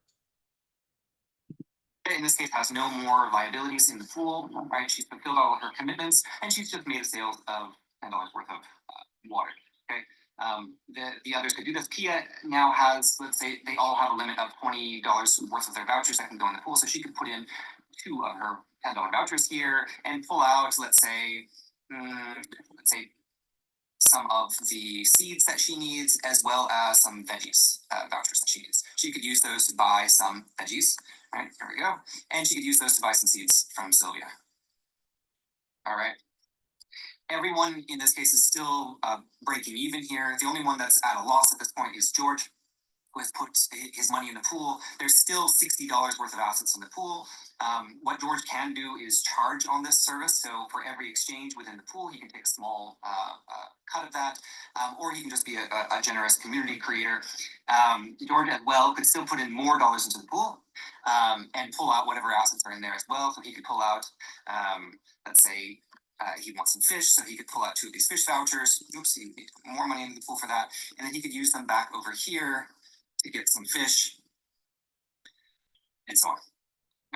In this case, has no more liabilities in the pool, right? She's fulfilled all of her commitments, and she's just made a sale of $10 worth of water. Okay. The others could do this. Pia now has, let's say, they all have a limit of $20 worth of their vouchers that can go in the pool, so she could put in 2 of her $10 vouchers here and pull out, let's say, some of the seeds that she needs, as well as some veggies vouchers that she needs. She could use those to buy some veggies. Right, here we go. And she could use those to buy some seeds from Sylvia. All right. Everyone in this case is still breaking even here. The only one that's at a loss at this point is George, who has put his money in the pool. There's still $60 worth of assets in the pool. What George can do is charge on this service. So for every exchange within the pool, he can take a small cut of that, or he can just be a generous community creator. George as well could still put in more dollars into the pool and pull out whatever assets are in there as well. So he could pull out, let's say, he wants some fish, so he could pull out 2 of these fish vouchers. Oops, he needs more money into the pool for that. And then he could use them back over here to get some fish, and so on.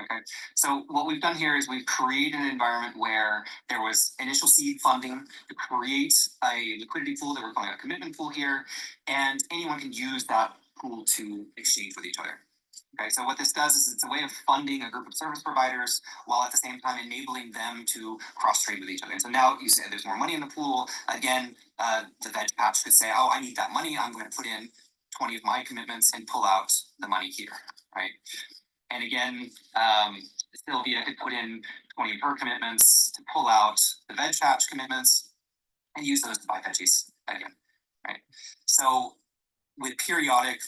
Okay, so what we've done here is we've created an environment where there was initial seed funding to create a liquidity pool that we're calling a commitment pool here, and anyone can use that pool to exchange with each other. Okay, so what this does is it's a way of funding a group of service providers while at the same time enabling them to cross trade with each other. And so now you say there's more money in the pool. Again, the veg patch could say, oh, I need that money. I'm going to put in 20 of my commitments and pull out the money here, right? And again, Sylvia could put in 20 of her commitments to pull out the veg patch commitments and use those to buy veggies again, right? So with periodic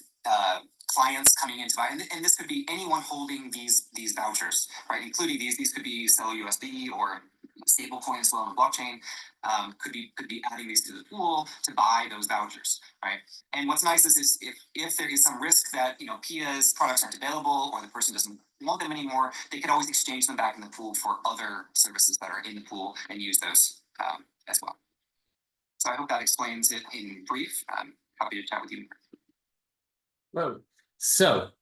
clients coming in to buy, and this could be anyone holding these vouchers, right? Including these could be Stellar USD or stablecoin as well on the blockchain. Could be adding these to the pool to buy those vouchers, right? And what's nice is if there is some risk that Pia's products aren't available or the person doesn't want them anymore, they could always exchange them back in the pool for other services that are in the pool and use those as well. So I hope that explains it in brief. I'm happy to chat with you. Whoa. So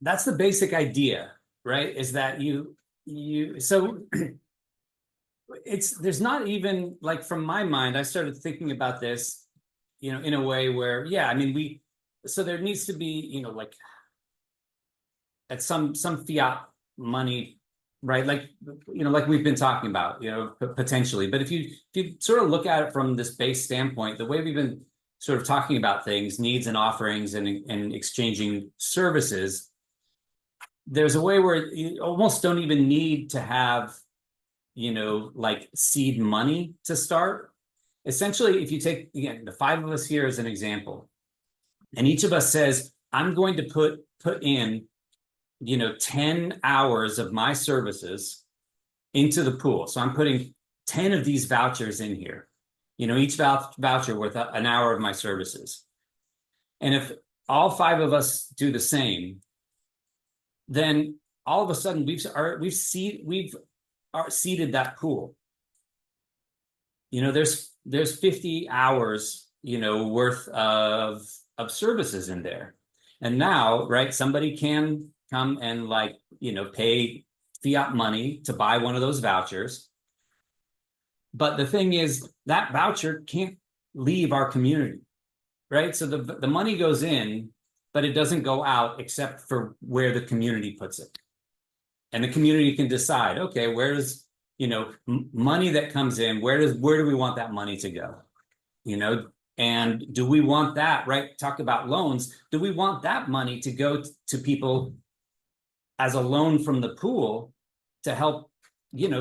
that's the basic idea, right? Is that so there's not even, like, from my mind, I started thinking about this, in a way where, yeah, I mean, so there needs to be, like, at some fiat money, right? Like, like we've been talking about, potentially. But if you sort of look at it from this base standpoint, the way we've been sort of talking about things, needs and offerings and exchanging services, there's a way where you almost don't even need to have, like seed money to start. Essentially, if you take, again, the 5 of us here as an example, and each of us says, I'm going to put in, 10 hours of my services into the pool. So I'm putting 10 of these vouchers in here, each voucher worth an hour of my services. And if all 5 of us do the same, then all of a sudden we've seeded that pool. There's 50 hours, worth of services in there. And now, right, somebody can come and, like, pay fiat money to buy one of those vouchers. But the thing is, that voucher can't leave our community, right? So the money goes in, but it doesn't go out except for where the community puts it. And the community can decide, okay, where's, money that comes in, where do we want that money to go? And do we want that, right? Talk about loans. Do we want that money to go to people as a loan from the pool to help,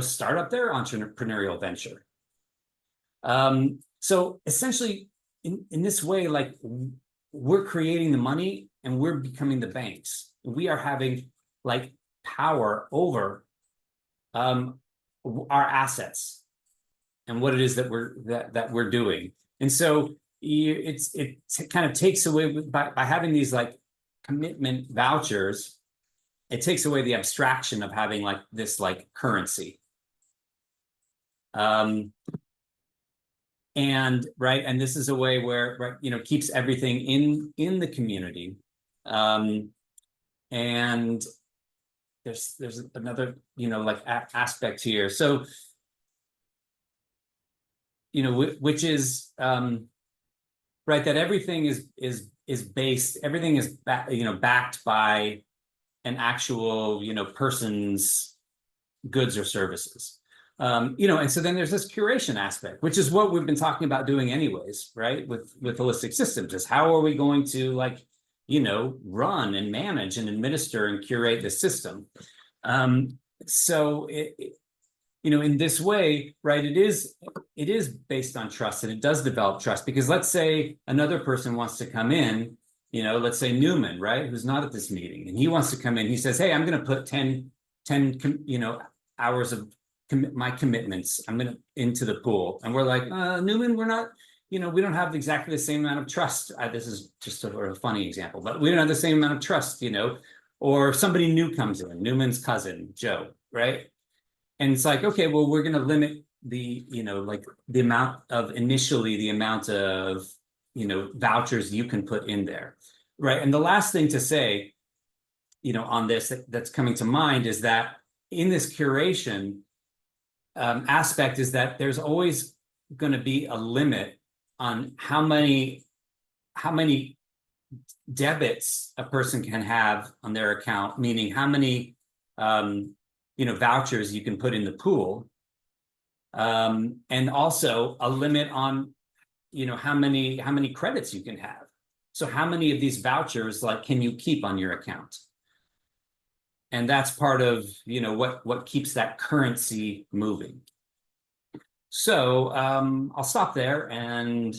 start up their entrepreneurial venture? So essentially, in this way, like, we're creating the money and we're becoming the banks. We are having, like, power over our assets and what it is that we're doing. And so it kind of takes away, by having these, like, commitment vouchers, it takes away the abstraction of having, like, this, like, currency. And right, and this is a way where, right, keeps everything in the community. And there's another, like, aspect here. So, which is right, that everything is based, everything is backed by an actual, person's goods or services. And so then there's this curation aspect, which is what we've been talking about doing anyways, right? With holistic systems, is how are we going to, like, run and manage and administer and curate the system? So in this way, right, it is based on trust, and it does develop trust, because let's say another person wants to come in, let's say Newman, right, who's not at this meeting, and he wants to come in, he says, hey, I'm going to put 10 hours of my commitments, I'm going to into the pool. And we're like, Newman, we're not, we don't have exactly the same amount of trust. This is just a funny example, but we don't have the same amount of trust, or somebody new comes in, Newman's cousin, Joe, right? And it's like, okay, well, we're going to limit the, like the amount of vouchers you can put in there, right? And the last thing to say, on this that's coming to mind is that in this curation aspect is that there's always going to be a limit on how many debits a person can have on their account, meaning how many vouchers you can put in the pool, and also a limit on how many credits you can have. So how many of these vouchers can you keep on your account? And that's part of what keeps that currency moving. So I'll stop there and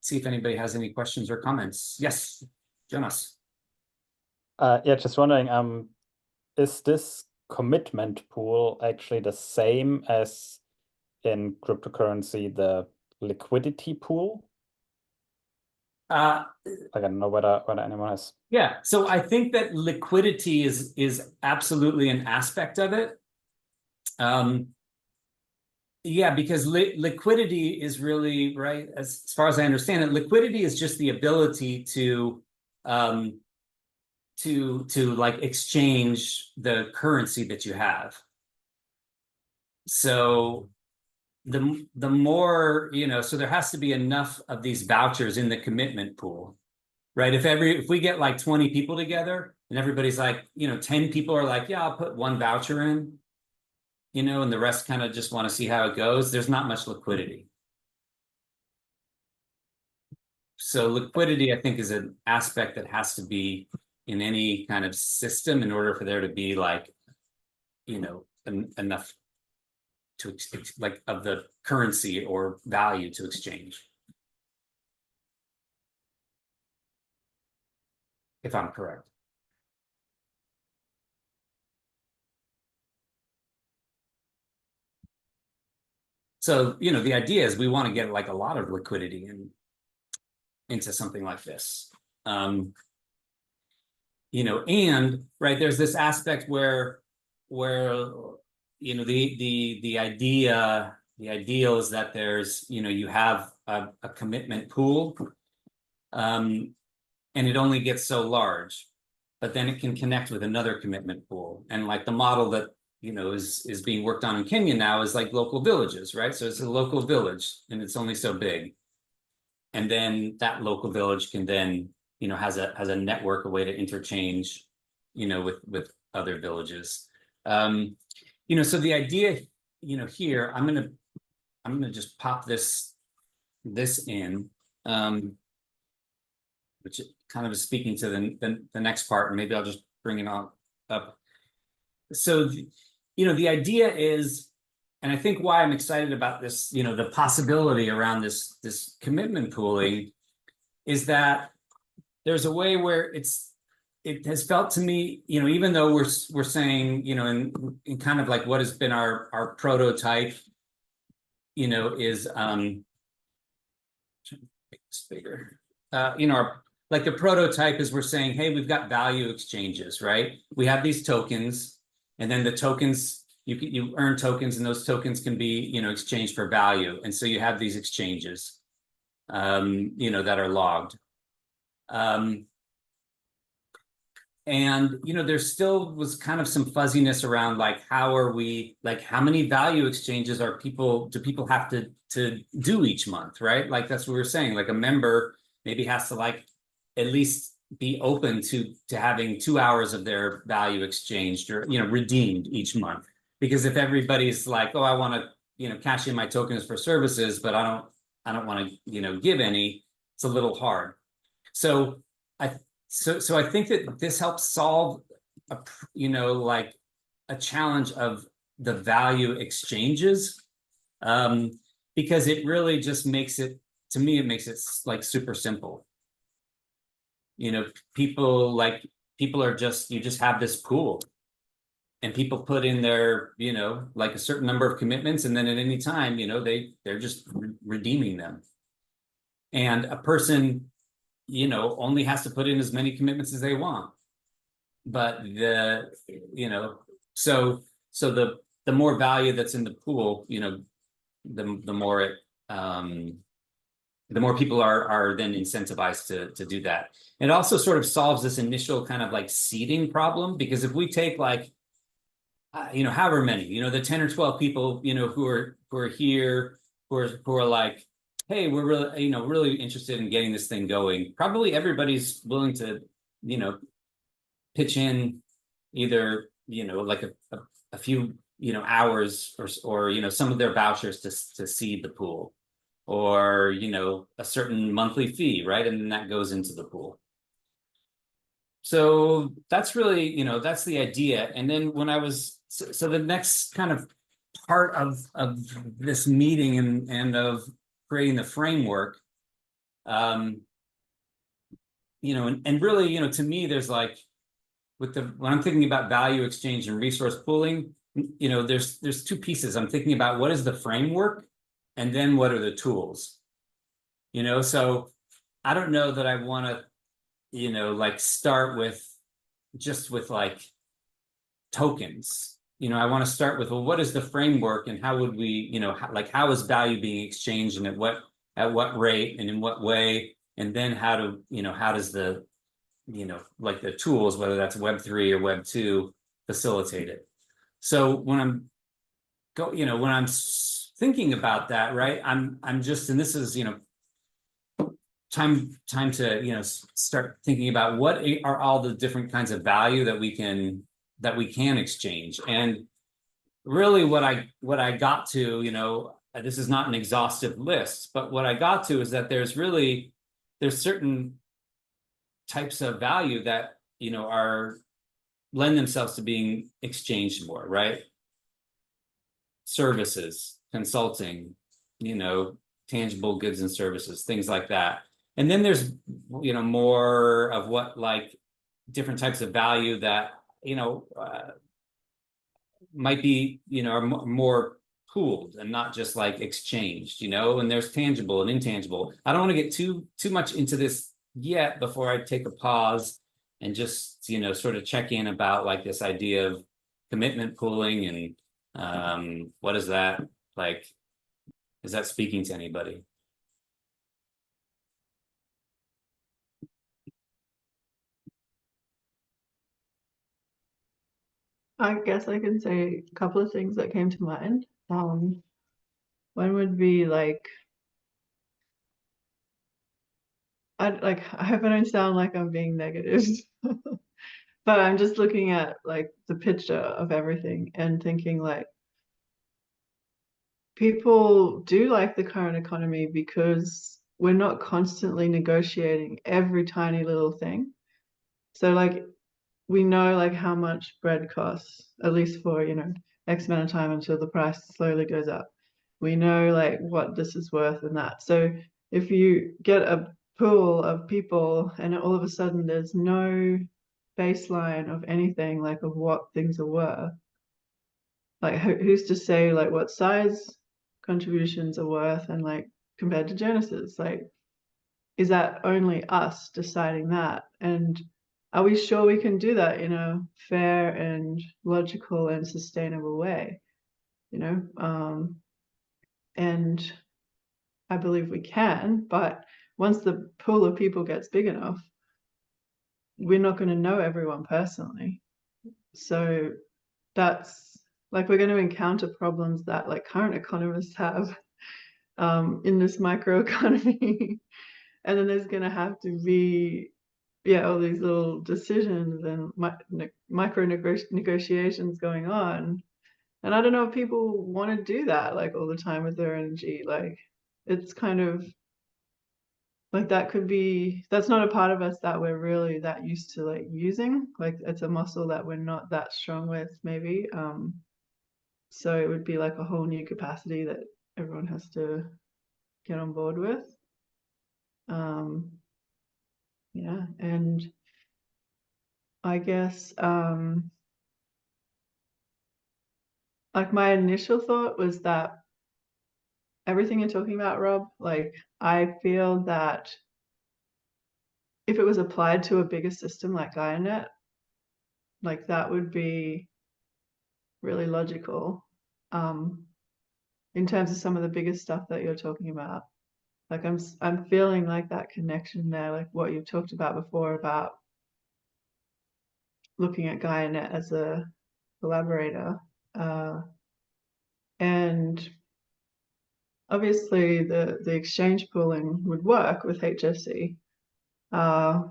see if anybody has any questions or comments. Yes, Jonas. Yeah, just wondering, is this commitment pool actually the same as in cryptocurrency, the liquidity pool? I don't know whether anyone has. Yeah, so I think that liquidity is absolutely an aspect of it. Yeah, because liquidity is really, right, as far as I understand it, liquidity is just the ability to like exchange the currency that you have. So the more, so there has to be enough of these vouchers in the commitment pool, right? If we get like 20 people together and everybody's like, 10 people are like, yeah, I'll put one voucher in, and the rest kind of just want to see how it goes, there's not much liquidity. So liquidity, I think, is an aspect that has to be in any kind of system in order for there to be like, enough to like of the currency or value to exchange. If I'm correct. So, the idea is we want to get like a lot of liquidity into something like this. And right, there's this aspect where the ideal is that there's you have a commitment pool, and it only gets so large, but then it can connect with another commitment pool. And like the model that is being worked on in Kenya now is like local villages, right? So it's a local village and it's only so big. And then that local village can then, has a network, a way to interchange, with other villages. So the idea, here, I'm gonna just pop this in, which kind of is speaking to the next part, and maybe I'll just bring it on up. So, the idea is, and I think why I'm excited about this, the possibility around this commitment pooling is that there's a way where it has felt to me, even though we're saying, in kind of like what has been our prototype, is make this bigger. Like the prototype is we're saying, hey, we've got value exchanges, right? We have these tokens, and then the tokens, you earn tokens, and those tokens can be, exchanged for value. And so you have these exchanges, that are logged. And, there still was kind of some fuzziness around like, how many value exchanges do people have to do each month, right? Like that's what we were saying, like a member maybe has to like at least be open to having 2 hours of their value exchanged or, redeemed each month. Because if everybody's like, oh, I want to, cash in my tokens for services, but I don't want to, give any, it's a little hard. So I think that this helps solve like a challenge of the value exchanges, because it really just makes it, to me, it makes it like super simple. You know, people are just, you just have this pool, and people put in their, you know, like a certain number of commitments, and then at any time, you know, they're just redeeming them. And a person, you know, only has to put in as many commitments as they want. But the, you know, so the more value that's in the pool, you know, the more it, the more people are then incentivized to do that. It also sort of solves this initial kind of like seeding problem, because if we take like, you know, however many, you know, the 10 or 12 people, you know, who are here, who are like, hey, we're really, you know, really interested in getting this thing going. Probably everybody's willing to, you know, pitch in either, you know, like a few, you know, hours or, you know, some of their vouchers to seed the pool, or, you know, a certain monthly fee, right? And then that goes into the pool. So that's really, you know, that's the idea. And then when I was, so the next kind of part of this meeting and of creating the framework, you know, and really, you know, to me, there's like, when I'm thinking about value exchange and resource pooling, you know, there's two pieces. I'm thinking about what is the framework, and then what are the tools, you know? So I don't know that I want to, you know, like start with just with like tokens. You know, I want to start with, well, what is the framework, and how would we, you know, how is value being exchanged, and at what rate and in what way, and then how to, you know, how does the, you know, like the tools, whether that's Web3 or Web2, facilitate it. So when I'm thinking about that, right, I'm just, and this is, you know, time to, you know, start thinking about what are all the different kinds of value that we can exchange. And really what I got to, you know, this is not an exhaustive list, but what I got to is that there's certain types of value that, you know, lend themselves to being exchanged more, right? Services, consulting, you know, tangible goods and services, things like that. And then there's, you know, more of what, like, different types of value that, you know, might be, you know, are more pooled and not just like exchanged, you know. And there's tangible and intangible. I don't want to get too much into this yet, before I take a pause and just, you know, sort of check in about like this idea of commitment pooling, and what is that like? Is that speaking to anybody? I guess I can say a couple of things that came to mind. One would be like, I hope I don't sound like I'm being negative, but I'm just looking at like the picture of everything and thinking like, people do like the current economy because we're not constantly negotiating every tiny little thing. So like, we know like how much bread costs, at least for, you know, X amount of time until the price slowly goes up. We know like what this is worth and that. So if you get a pool of people and all of a sudden there's no baseline of anything, like of what things are worth, like who's to say like what size contributions are worth, and like compared to Genesis, like, is that only us deciding that? And are we sure we can do that in a fair and logical and sustainable way? You know, and I believe we can, but once the pool of people gets big enough, we're not going to know everyone personally. So that's like, we're going to encounter problems that like current economists have in this microeconomy. And then there's going to have to be, yeah, all these little decisions and micro negotiations going on. And I don't know if people want to do that like all the time with their energy. Like, it's kind of like, that's not a part of us that we're really that used to like using. Like, it's a muscle that we're not that strong with, maybe. So it would be like a whole new capacity that everyone has to get on board with. Yeah, and I guess like my initial thought was that everything you're talking about, Rob, like I feel that if it was applied to a bigger system like GaiaNet, like that would be really logical in terms of some of the biggest stuff that you're talking about. Like I'm feeling like that connection there, like what you've talked about before about looking at GaiaNet as a collaborator. And obviously the exchange pooling would work with HSC. But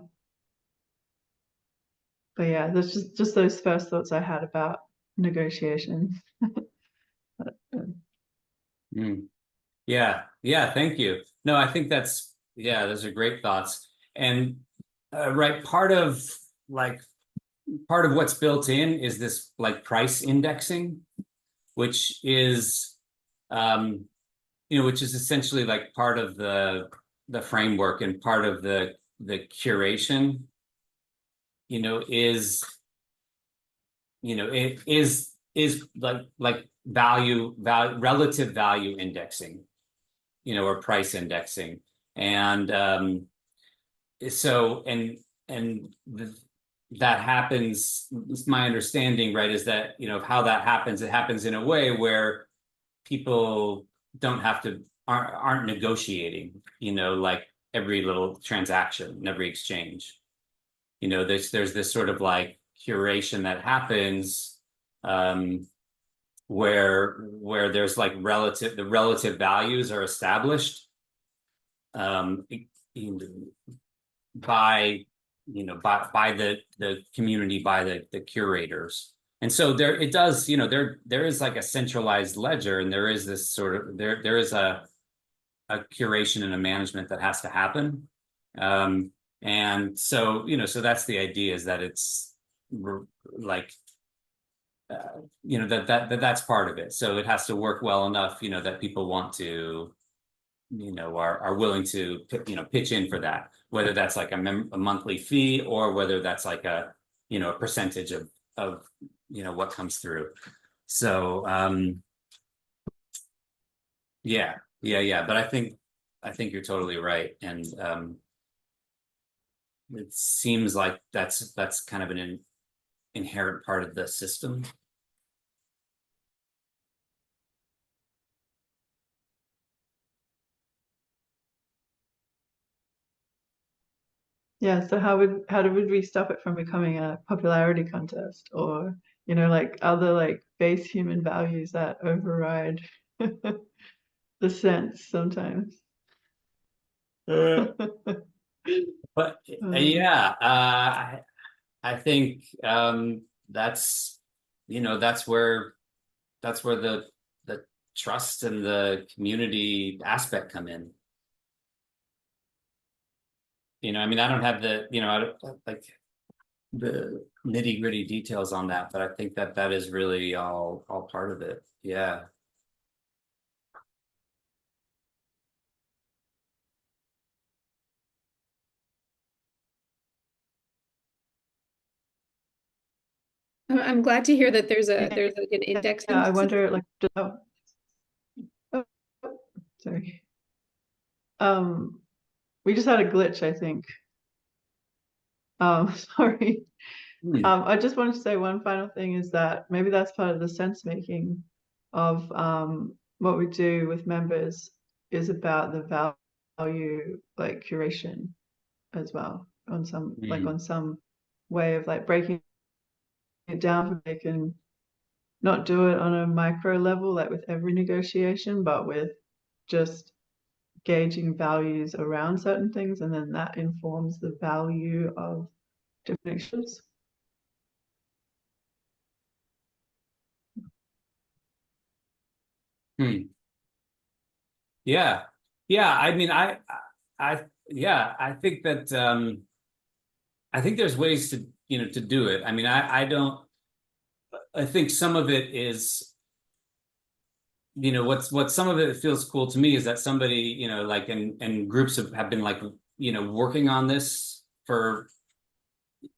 yeah, there's just those first thoughts I had about negotiations. Yeah, thank you. No, I think those are great thoughts. And right, part of what's built in is this like price indexing, which is which is essentially like part of the framework and part of the curation, is it is like relative value indexing, or price indexing. And so that happens, it's my understanding, right, is that of how that happens, it happens in a way where people aren't negotiating, like every little transaction, every exchange. There's this sort of like curation that happens, where there's like the relative values are established by the community, by the curators. And so there is like a centralized ledger, and there is this sort of there is a curation and a management that has to happen. And so so that's the idea, is that it's like that's part of it. So it has to work well enough that people want to are willing to pitch in for that, whether that's like a monthly fee, or whether that's like a a percentage of what comes through. So yeah, but I think you're totally right. And it seems like that's kind of an inherent part of the system. Yeah, so how would we stop it from becoming a popularity contest, or like other like base human values that override the sense sometimes? But yeah, I think that's that's where the trust and the community aspect come in. I mean, I don't have the I don't like the nitty-gritty details on that, but I think that is really all part of it. Yeah. I'm glad to hear that there's like an index. Yeah, I wonder, like, oh, sorry. We just had a glitch, I think. Sorry. I just wanted to say one final thing, is that maybe that's part of the sense making of what we do with members, is about the value like curation as well, on some like on some way of like breaking it down, so they can not do it on a micro level like with every negotiation, but with just gauging values around certain things, and then that informs the value of different issues. Yeah. I mean, I think that I think there's ways to to do it. I mean, I think some of it is you know, what some of it feels cool to me is that somebody, you know, like, and groups have been like, you know, working on this for,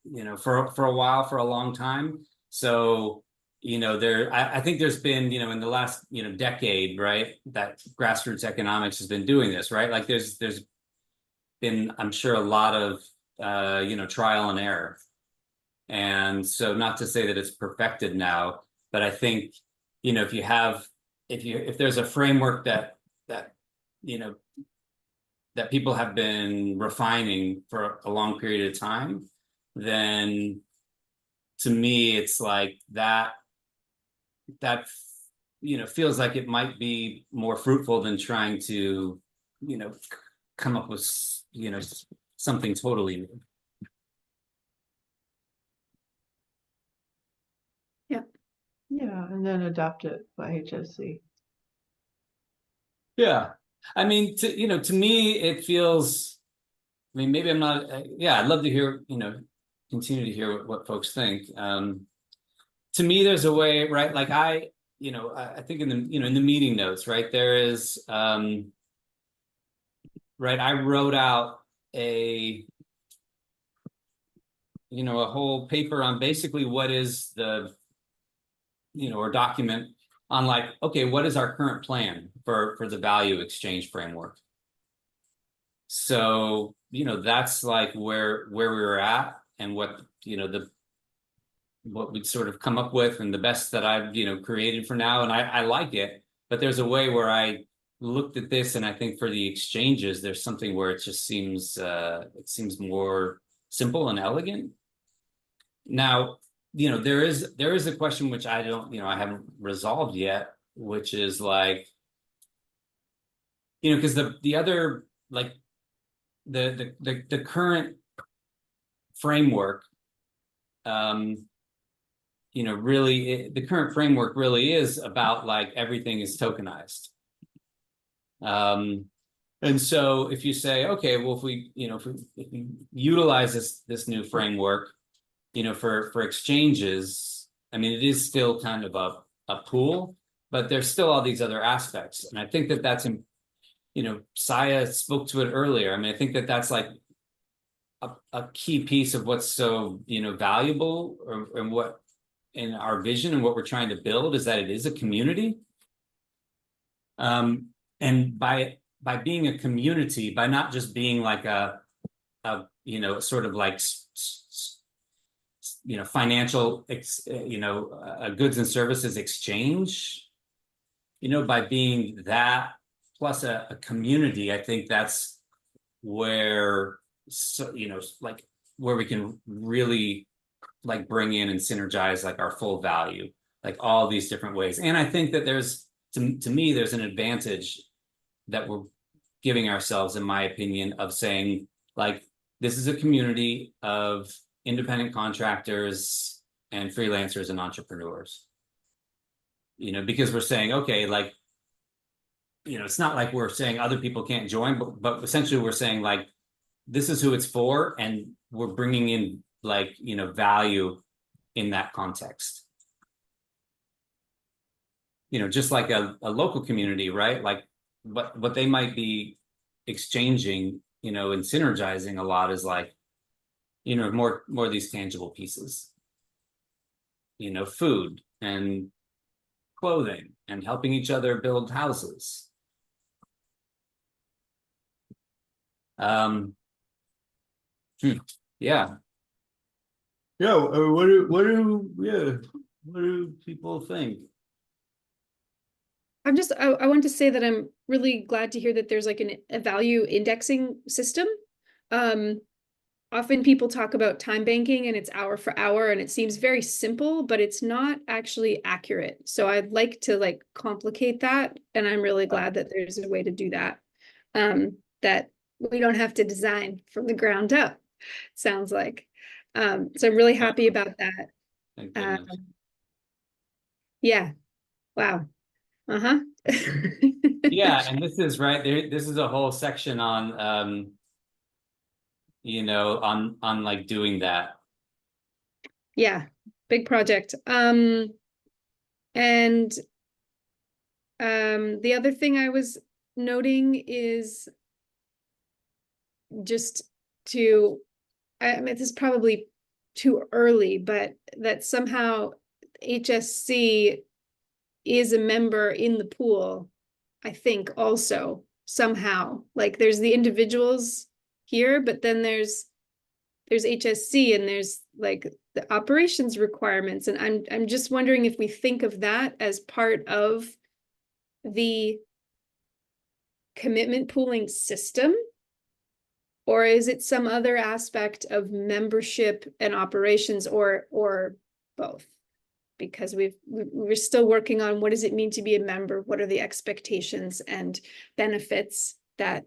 you know, for a while, for a long time. So, you know, I think there's been, you know, in the last, you know, decade, right, that grassroots economics has been doing this, right? Like there's been, I'm sure, a lot of, you know, trial and error. And so, not to say that it's perfected now, but I think, you know, if there's a framework that, you know, that people have been refining for a long period of time, then to me, it's like that, you know, feels like it might be more fruitful than trying to, you know, come up with, you know, something totally new. Yeah, and then adapt it by HSC. Yeah, I mean, you know, to me, it feels. I mean, maybe I'm not. Yeah, I'd love to hear. You know, continue to hear what folks think. To me, there's a way, right? Like you know, I think in the, you know, in the meeting notes, right, there is, right, I wrote out a, you know, a whole paper on basically what is the, you know, or document on like, okay, what is our current plan for the value exchange framework? So, you know, that's like where we were at, and what, you know, what we'd sort of come up with, and the best that I've, you know, created for now. And I like it, but there's a way where I looked at this, and I think for the exchanges, there's something where it just seems, it seems more simple and elegant. Now, you know, there is a question which I don't, you know, I haven't resolved yet, which is like, you know, because the other, like, the current framework, you know, really, the current framework really is about like everything is tokenized. And so if you say, okay, well, if we, you know, if we utilize this new framework, you know, for exchanges, I mean, it is still kind of a pool, but there's still all these other aspects. And I think that that's, you know, Saya spoke to it earlier. I mean, I think that that's like a key piece of what's so, you know, valuable, and what in our vision and what we're trying to build is that it is a community. And by being a community, by not just being like a you know, sort of like, you know, financial, you know, goods and services exchange, you know, by being that plus a community, I think that's where, so, you know, like where we can really like bring in and synergize like our full value, like all these different ways. And I think that there's, to me, there's an advantage that we're giving ourselves, in my opinion, of saying like, this is a community of independent contractors and freelancers and entrepreneurs, you know, because we're saying, okay, like, you know, it's not like we're saying other people can't join, but essentially we're saying like, this is who it's for, and we're bringing in like, you know, value in that context. You know, just like a local community, right? Like what they might be exchanging, you know, and synergizing a lot is like, you know, more of these tangible pieces, you know, food and clothing and helping each other build houses. Yeah. Yeah, what do people think? I want to say that I'm really glad to hear that there's like a value indexing system. Often people talk about time banking and it's hour for hour, and it seems very simple, but it's not actually accurate. So I'd like to like complicate that, and I'm really glad that there's a way to do that. That we don't have to design from the ground up, sounds like. So I'm really happy about that. Thank goodness. Yeah. Wow. Yeah, and this is right there. This is a whole section on, you know, on like doing that. Yeah, big project. And The other thing I was noting is just to, I mean, this is probably too early, but that somehow HSC is a member in the pool, I think also somehow. Like there's the individuals here, but then there's HSC and there's like the operations requirements. And I'm just wondering if we think of that as part of the commitment pooling system, or is it some other aspect of membership and operations, or both? Because we're still working on what does it mean to be a member? What are the expectations and benefits that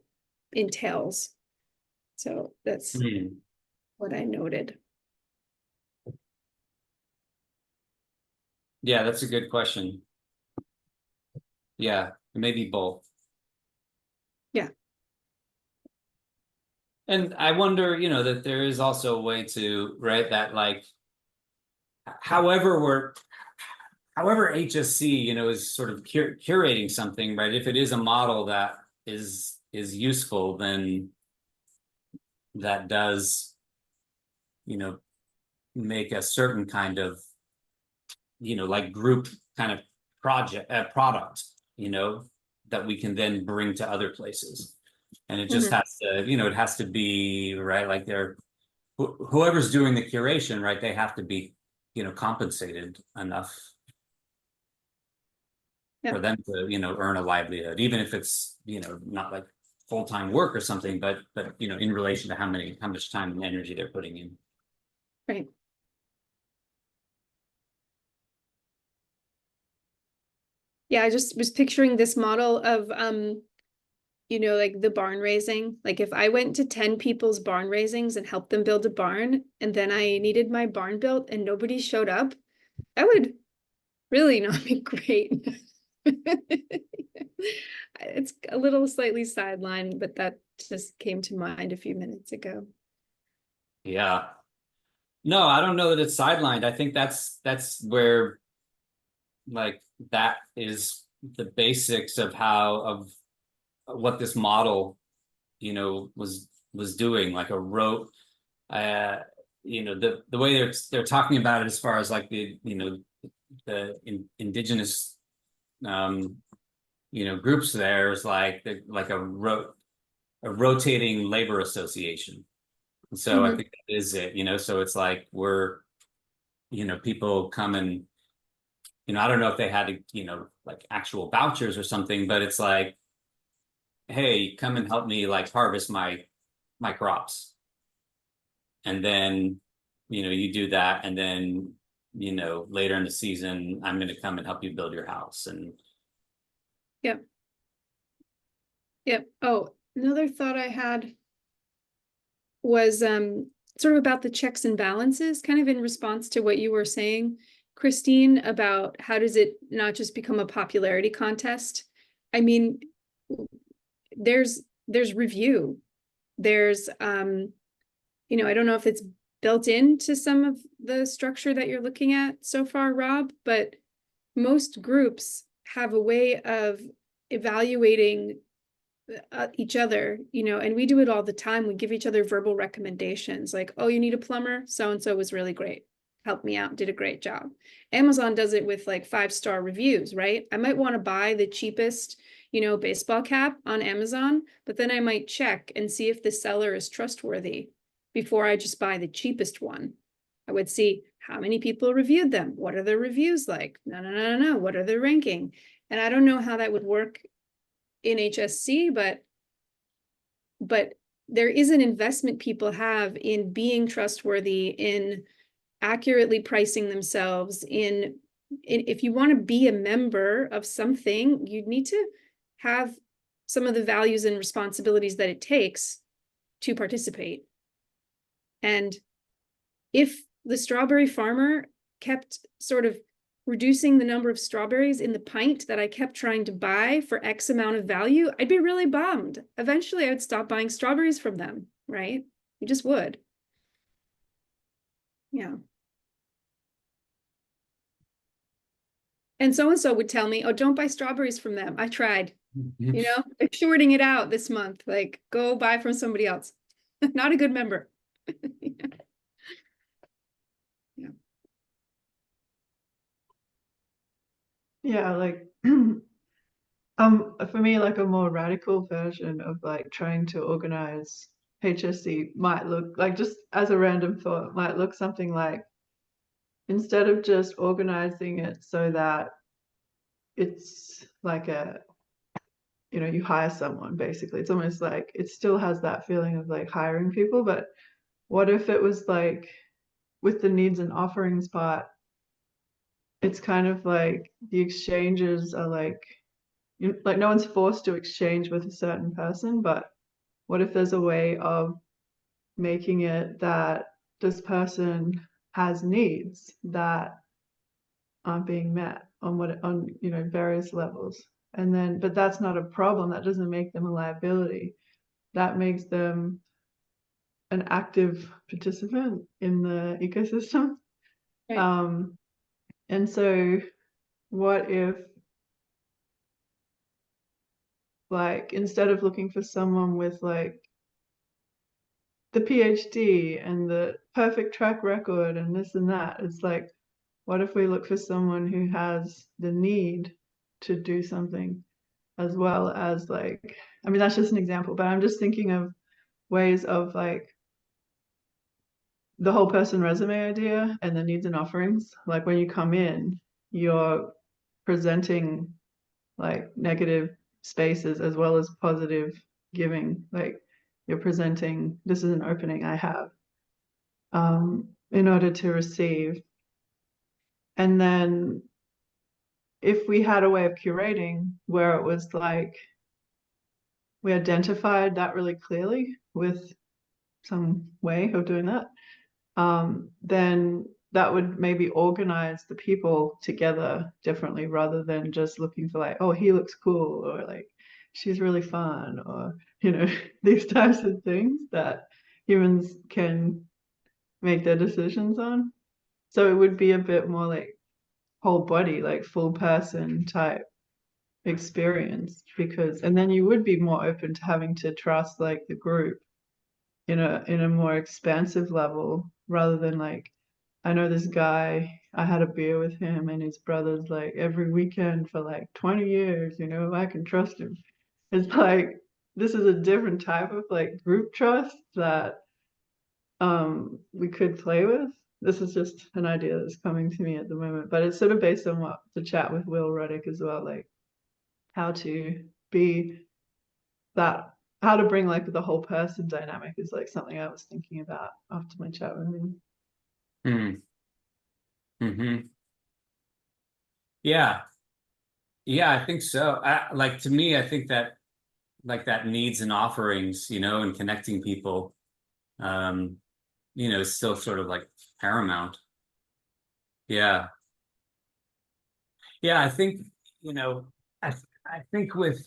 entails? So that's what I noted. Yeah, that's a good question. Yeah, maybe both. Yeah. And I wonder, you know, that there is also a way to, right, that like, however HSC, you know, is sort of curating something, right? If it is a model that is useful, then that does, you know, make a certain kind of, you know, like group kind of product, you know, that we can then bring to other places. And it just has to, you know, it has to be, right, like whoever's doing the curation, right, they have to be, you know, compensated enough for them to, you know, earn a livelihood, even if it's, you know, not like full-time work or something, but you know, in relation to how much time and energy they're putting in. Right. Yeah, I just was picturing this model of you know, like the barn raising. Like if I went to 10 people's barn raisings and helped them build a barn, and then I needed my barn built and nobody showed up, that would really not be great. It's a little slightly sidelined, but that just came to mind a few minutes ago. Yeah. No, I don't know that it's sidelined. I think that's where, like, that is the basics of what this model, you know, was doing, like a rote, you know, the way they're talking about it as far as like the, you know, the indigenous you know, groups there is like a rotating labor association. And so I think that is it, you know, so it's like we're, you know, people come and, you know, I don't know if they had to, you know, like actual vouchers or something, but it's like, hey, come and help me like harvest my crops. And then, you know, you do that, and then, you know, later in the season, I'm going to come and help you build your house. And Yep. Yep. Oh, another thought I had was sort of about the checks and balances, kind of in response to what you were saying, Christine, about how does it not just become a popularity contest? I mean, there's review. There's you know, I don't know if it's built into some of the structure that you're looking at so far, Rob, but most groups have a way of evaluating each other, you know, and we do it all the time. We give each other verbal recommendations like, oh, you need a plumber? So-and-so was really great. Helped me out, did a great job. Amazon does it with like 5-star reviews, right? I might want to buy the cheapest, you know, baseball cap on Amazon, but then I might check and see if the seller is trustworthy before I just buy the cheapest one. I would see how many people reviewed them. What are the reviews like? No. What are the ranking? And I don't know how that would work in HSC, but there is an investment people have in being trustworthy, in accurately pricing themselves, in if you want to be a member of something, you need to have some of the values and responsibilities that it takes to participate. And if the strawberry farmer kept sort of reducing the number of strawberries in the pint that I kept trying to buy for X amount of value, I'd be really bummed. Eventually, I would stop buying strawberries from them, right? You just would. Yeah. And so would tell me, oh, don't buy strawberries from them. I tried, you know, they're shorting it out this month. Like, go buy from somebody else. Not a good member. Yeah, like for me, like a more radical version of like trying to organize HSC might look like, just as a random thought, might look something like, instead of just organizing it so that it's like a, you know, you hire someone, basically. It's almost like it still has that feeling of like hiring people, but what if it was like, with the needs and offerings part, it's kind of like the exchanges are like, like no one's forced to exchange with a certain person, but what if there's a way of making it that this person has needs that aren't being met on you know, various levels, and then, but that's not a problem. That doesn't make them a liability. That makes them an active participant in the ecosystem. Right. And so what if, like, instead of looking for someone with like the PhD and the perfect track record and this and that, it's like, what if we look for someone who has the need to do something, as well as like, I mean, that's just an example, but I'm just thinking of ways of like the whole person resume idea and the needs and offerings. Like when you come in, you're presenting like negative spaces as well as positive giving. Like you're presenting, this is an opening I have, in order to receive. And then if we had a way of curating where it was like, we identified that really clearly with some way of doing that, then that would maybe organize the people together differently, rather than just looking for like, oh, he looks cool, or like, she's really fun, or, you know, these types of things that humans can make their decisions on. So it would be a bit more like whole body, like full person type experience, because, and then you would be more open to having to trust like the group in a more expansive level, rather than like, I know this guy, I had a beer with him and his brother's like every weekend for like 20 years, you know, I can trust him. It's like, this is a different type of like group trust that we could play with. This is just an idea that's coming to me at the moment, but it's sort of based on what the chat with Will Ruddick as well, like how to be that, how to bring like the whole person dynamic is like something I was thinking about after my chat with him. Yeah. Yeah, I think so. Like, to me, I think that like that needs and offerings, you know, and connecting people, you know, is still sort of like paramount. Yeah. Yeah, I think, you know, I think with,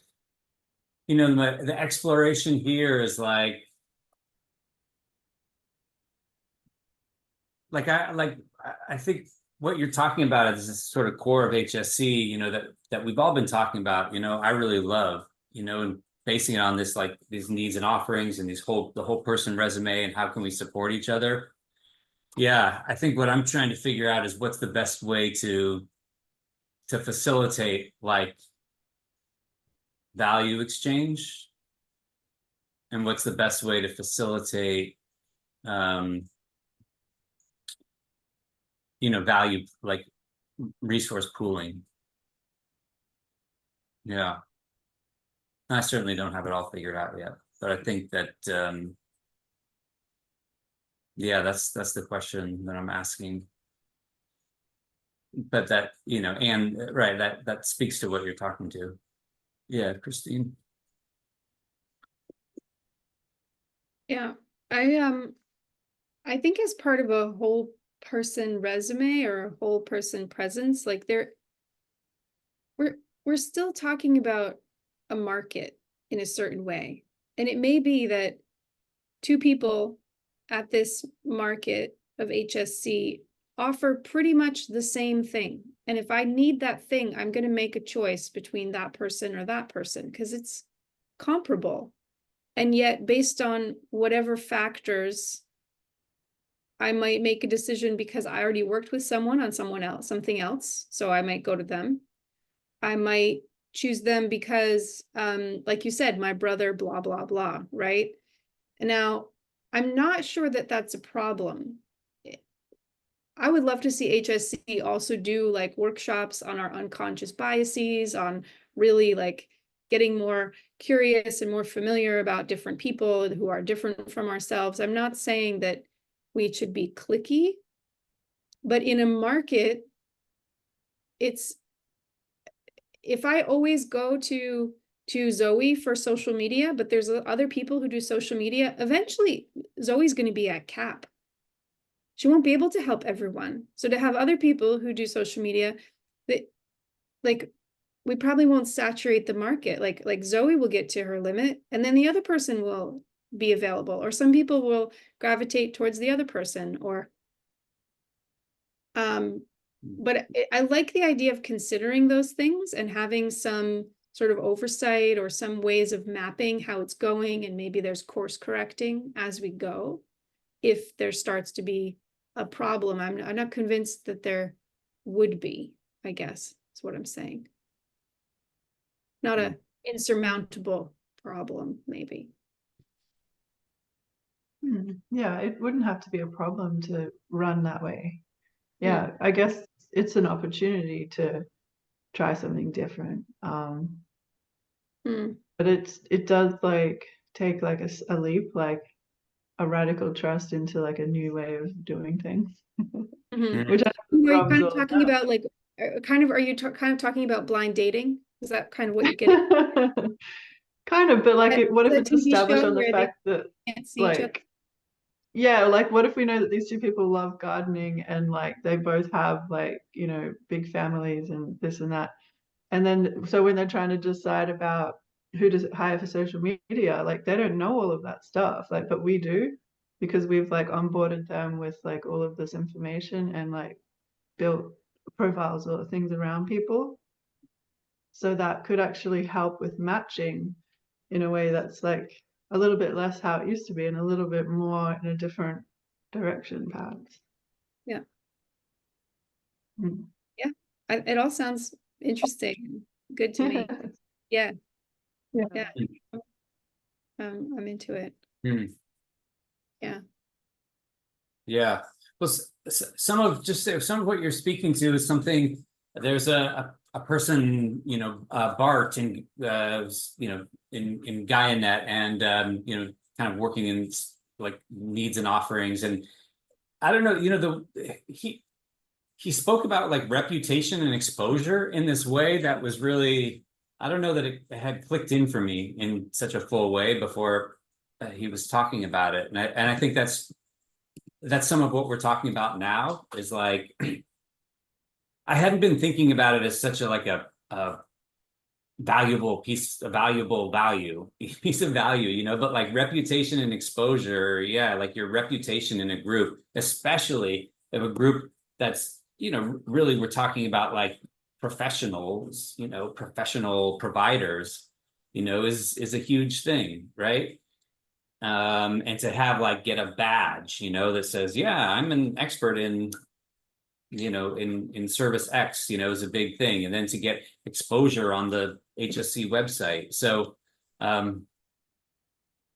you know, the exploration here is like I think what you're talking about is this sort of core of HSC, you know, that we've all been talking about, you know, I really love, you know, and basing it on this, like these needs and offerings and the whole person resume and how can we support each other. Yeah, I think what I'm trying to figure out is what's the best way to facilitate like value exchange, and what's the best way to facilitate you know, value, like resource pooling. Yeah, I certainly don't have it all figured out yet, but I think that yeah, that's the question that I'm asking. But that, you know, and right, that speaks to what you're talking to. Yeah, Christine. Yeah, I think as part of a whole person resume or a whole person presence, like we're still talking about a market in a certain way. And it may be that two people at this market of HSC offer pretty much the same thing. And if I need that thing, I'm going to make a choice between that person or that person because it's comparable. And yet, based on whatever factors, I might make a decision because I already worked with someone on something else. So I might go to them. I might choose them because, like you said, my brother, blah, blah, blah, right? And now, I'm not sure that that's a problem. I would love to see HSC also do like workshops on our unconscious biases, on really like getting more curious and more familiar about different people who are different from ourselves. I'm not saying that we should be cliquey, but in a market, it's, if I always go to Zoe for social media, but there's other people who do social media, eventually Zoe's going to be at cap. She won't be able to help everyone. So to have other people who do social media, that like we probably won't saturate the market. Like Zoe will get to her limit and then the other person will be available, or some people will gravitate towards the other person, or but I like the idea of considering those things and having some sort of oversight or some ways of mapping how it's going, and maybe there's course correcting as we go if there starts to be a problem. I'm not convinced that there would be, I guess is what I'm saying. Not a insurmountable problem, maybe. Yeah, it wouldn't have to be a problem to run that way. Yeah, I guess it's an opportunity to try something different. But it does like take like a leap, like a radical trust into like a new way of doing things. Which I Are you kind of talking about like are you kind of talking about blind dating? Is that kind of what you're getting? Kind of, but like what if it's TV established show on the where fact that can't see each other? like yeah, like what if we know that these two people love gardening and like they both have like, you know, big families and this and that. And then so when they're trying to decide about who to hire for social media, like they don't know all of that stuff, like, but we do, because we've like onboarded them with like all of this information and like built profiles or things around people. So that could actually help with matching in a way that's like a little bit less how it used to be and a little bit more in a different direction, perhaps. Yeah. Yeah, it all sounds interesting. Good to me. Yeah. Yeah. I'm into it. Yeah. Yeah. Well, some of what you're speaking to is something. There's a person, you know, Bart in you know, in GaiaNet, and you know, kind of working in like needs and offerings, and I don't know, you know, he spoke about like reputation and exposure in this way that was really, I don't know that it had clicked in for me in such a full way before he was talking about it, and I think that's some of what we're talking about now is like, I hadn't been thinking about it as such a like a valuable piece, a valuable piece of value, you know, but like reputation and exposure, yeah, like your reputation in a group, especially if a group that's, you know, really we're talking about like professionals, you know, professional providers, you know, is a huge thing, right? And to have like get a badge, you know, that says, yeah, I'm an expert in, you know, in service X, you know, is a big thing. And then to get exposure on the HSC website. So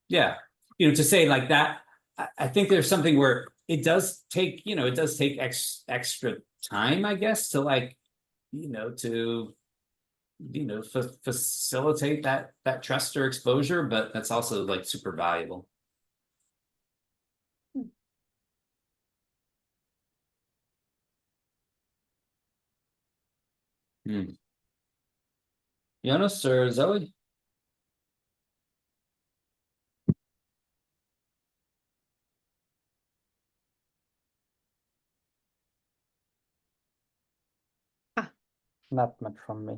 yeah, you know, to say like that, I think there's something where it does take, you know, it does take extra time, I guess, to like, you know, to, you know, facilitate that trust or exposure, but that's also like super valuable. Jonas or Zoe? Not much from me.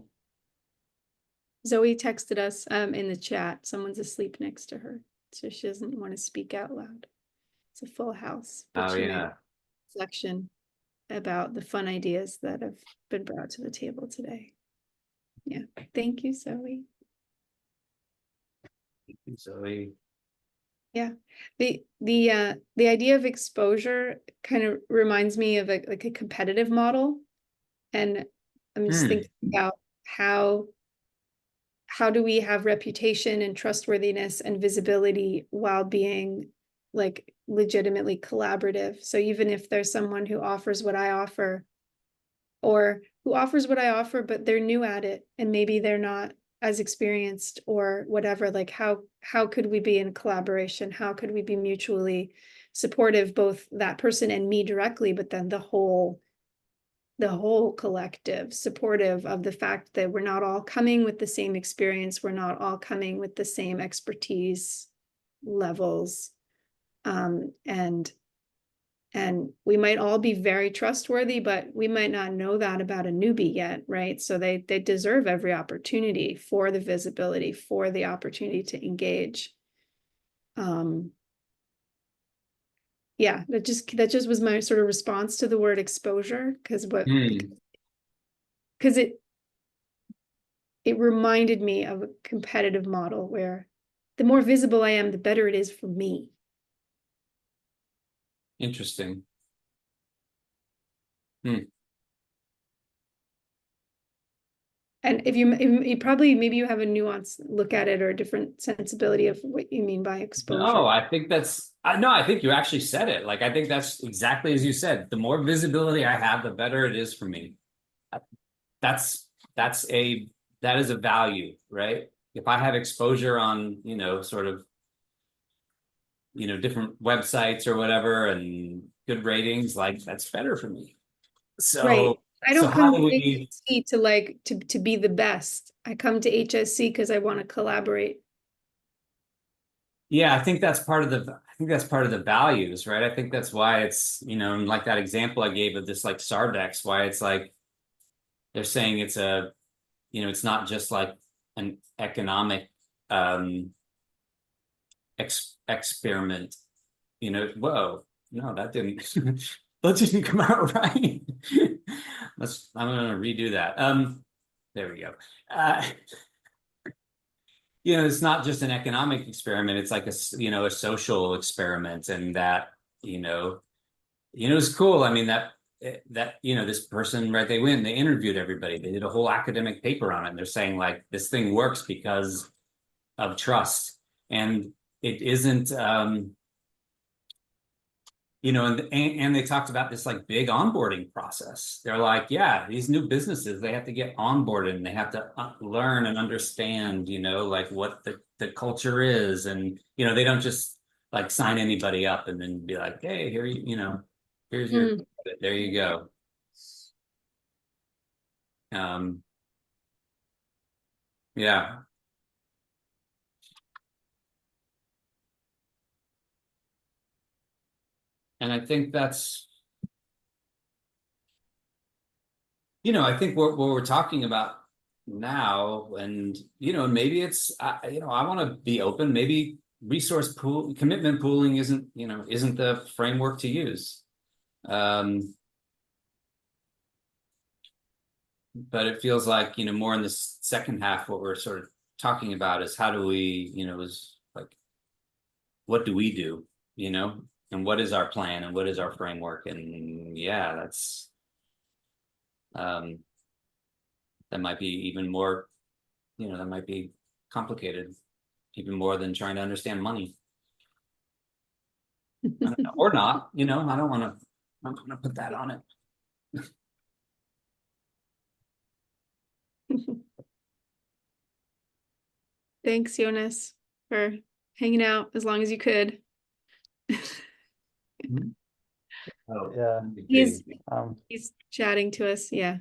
Zoe texted us in the chat. Someone's asleep next to her, so she doesn't want to speak out loud. It's a full house. But Oh yeah. Reflection. about the fun ideas that have been brought to the table today. Yeah, thank you, Zoe. Zoe. Yeah, the idea of exposure kind of reminds me of like a competitive model, and I'm just thinking about how do we have reputation and trustworthiness and visibility while being like legitimately collaborative. So even if there's someone who offers what I offer, or who offers what I offer, but they're new at it and maybe they're not as experienced or whatever, like how could we be in collaboration? How could we be mutually supportive, both that person and me directly, but then the whole collective, supportive of the fact that we're not all coming with the same experience, we're not all coming with the same expertise levels, and we might all be very trustworthy, but we might not know that about a newbie yet, right? So they deserve every opportunity for the visibility, for the opportunity to engage. Yeah, that just was my sort of response to the word exposure, because it reminded me of a competitive model where the more visible I am, the better it is for me. Interesting. And if you probably, maybe you have a nuanced look at it or a different sensibility of what you mean by exposure. No, I think I think you actually said it. Like, I think that's exactly as you said. The more visibility I have, the better it is for me. That is a value, right? If I have exposure on, sort of, different websites or whatever and good ratings, like that's better for me. So right. I don't how come do to we HSC to like to be the best. I come to HSC because I want to collaborate. Yeah, I think that's part of the values, right? I think that's why it's, like that example I gave of this like Sardex, why it's like they're saying it's it's not just like an economic experiment. Whoa, no, that didn't that didn't come out right. I'm gonna redo that. There we go. It's not just an economic experiment, it's like a social experiment, and that it's cool. I mean, that this person, right, they interviewed everybody, they did a whole academic paper on it, and they're saying like this thing works because of trust, and it isn't and they talked about this like big onboarding process. They're like, yeah, these new businesses, they have to get onboarded and they have to learn and understand, like what the culture is. And, they don't just like sign anybody up and then be like, hey, here, here's your, there you go. Yeah. And I think that's, I think what we're talking about now, and maybe it's I want to be open. Maybe resource pool commitment pooling isn't the framework to use. But it feels like more in the second half, what we're sort of talking about is how do we is like what do we do, and what is our plan and what is our framework, and yeah, that's that might be even more, that might be complicated, even more than trying to understand money. Or not, I don't want to put that on it. Thanks, Jonas, for hanging out as long as you could. Oh, Yeah. He's chatting to us. Yeah.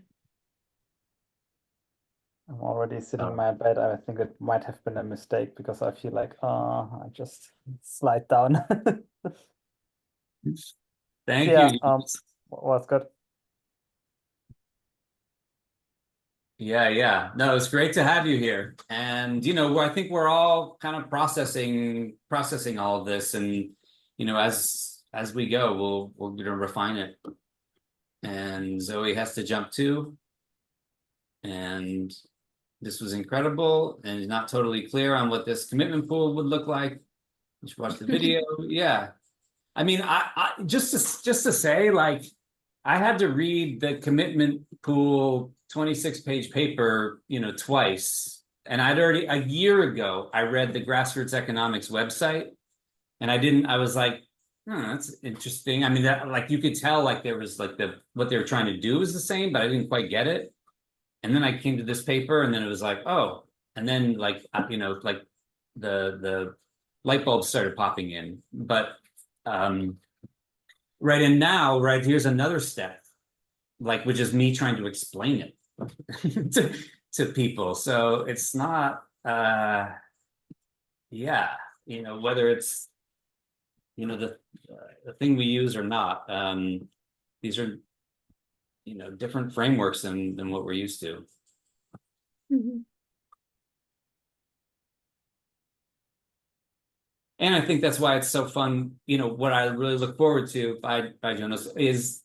I'm already sitting in my bed. I think it might have been a mistake because I feel like, I just slide down. Thank Yeah, you. was good. Yeah. No, it's great to have you here. And I think we're all kind of processing all of this, and as we go, we're gonna refine it. and Zoe has to jump too. And this was incredible and not totally clear on what this commitment pool would look like. You should watch the video. Yeah. I mean, I just to say, like, I had to read the commitment pool 26-page paper, twice. And a year ago, I read the Grassroots Economics website, and I was like, that's interesting. I mean, that, like, you could tell, like, there was like what they were trying to do is the same, but I didn't quite get it. And then I came to this paper, and then it was like, oh, and then like, like the light bulbs started popping in. But right, and now, right, here's another step, like, which is me trying to explain it to people. So it's not yeah, whether it's the thing we use or not. These are different frameworks than what we're used to. Mhm. And I think that's why it's so fun. What I really look forward to by Jonas is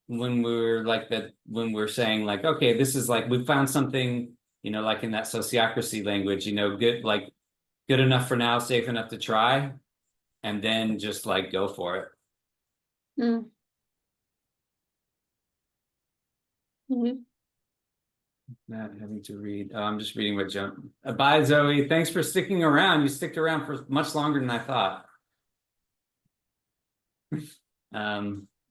when we're saying, like, okay, this is like, we found something, like in that sociocracy language, good enough for now, safe enough to try, and then just like go for it. Mm. Mhm. Not having to read. I'm just reading what Joan. Bye, Zoe. Thanks for sticking around. You sticked around for much longer than I thought.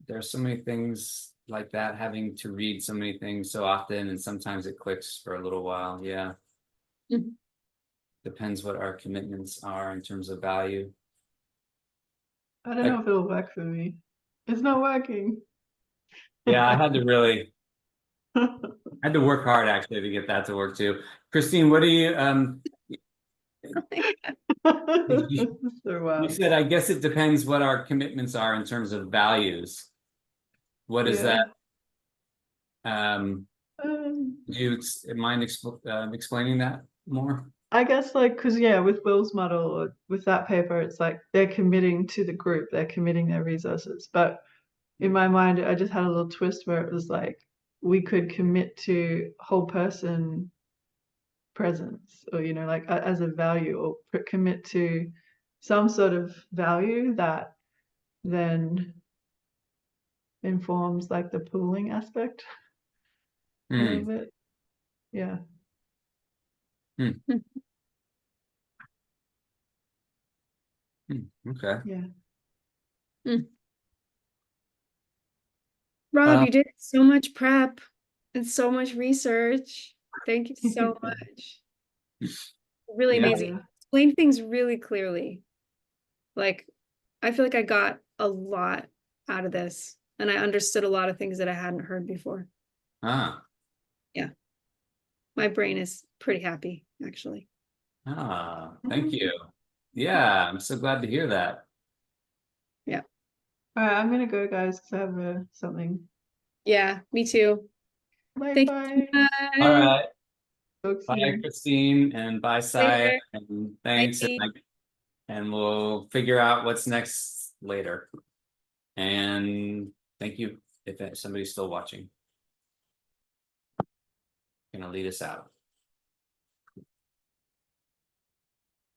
There's so many things like that, having to read so many things so often, and sometimes it clicks for a little while. Yeah. Mhm. Depends what our commitments are in terms of value. I don't know if it'll work for me. It's not working. Yeah, I had to work hard actually to get that to work too. Christine, what do you So wow. you said, I guess it depends what our commitments are in terms of values. What is Yeah. that? Do you mind explaining that more? I guess like, because yeah, with Will's model or with that paper, it's like they're committing to the group, they're committing their resources. But in my mind, I just had a little twist where it was like we could commit to whole person presence, or like as a value, or commit to some sort of value that then informs like the pooling aspect a little bit. Yeah. Okay. Yeah. Rob, you did so much prep and so much research. Thank you so much. Really Yeah. amazing. Explain things really clearly. Like, I feel like I got a lot out of this, and I understood a lot of things that I hadn't heard before. Ah. Yeah. My brain is pretty happy, actually. Ah, thank you. Yeah, I'm so glad to hear that. Yeah. All right, I'm gonna go, guys, because I have something. Yeah, me too. Bye Thank bye. you. All right. Talk Bye, soon. Christine, and bye, Saya, Later. and thanks. And we'll figure out what's next later. And thank you if somebody's still watching. Gonna lead us out.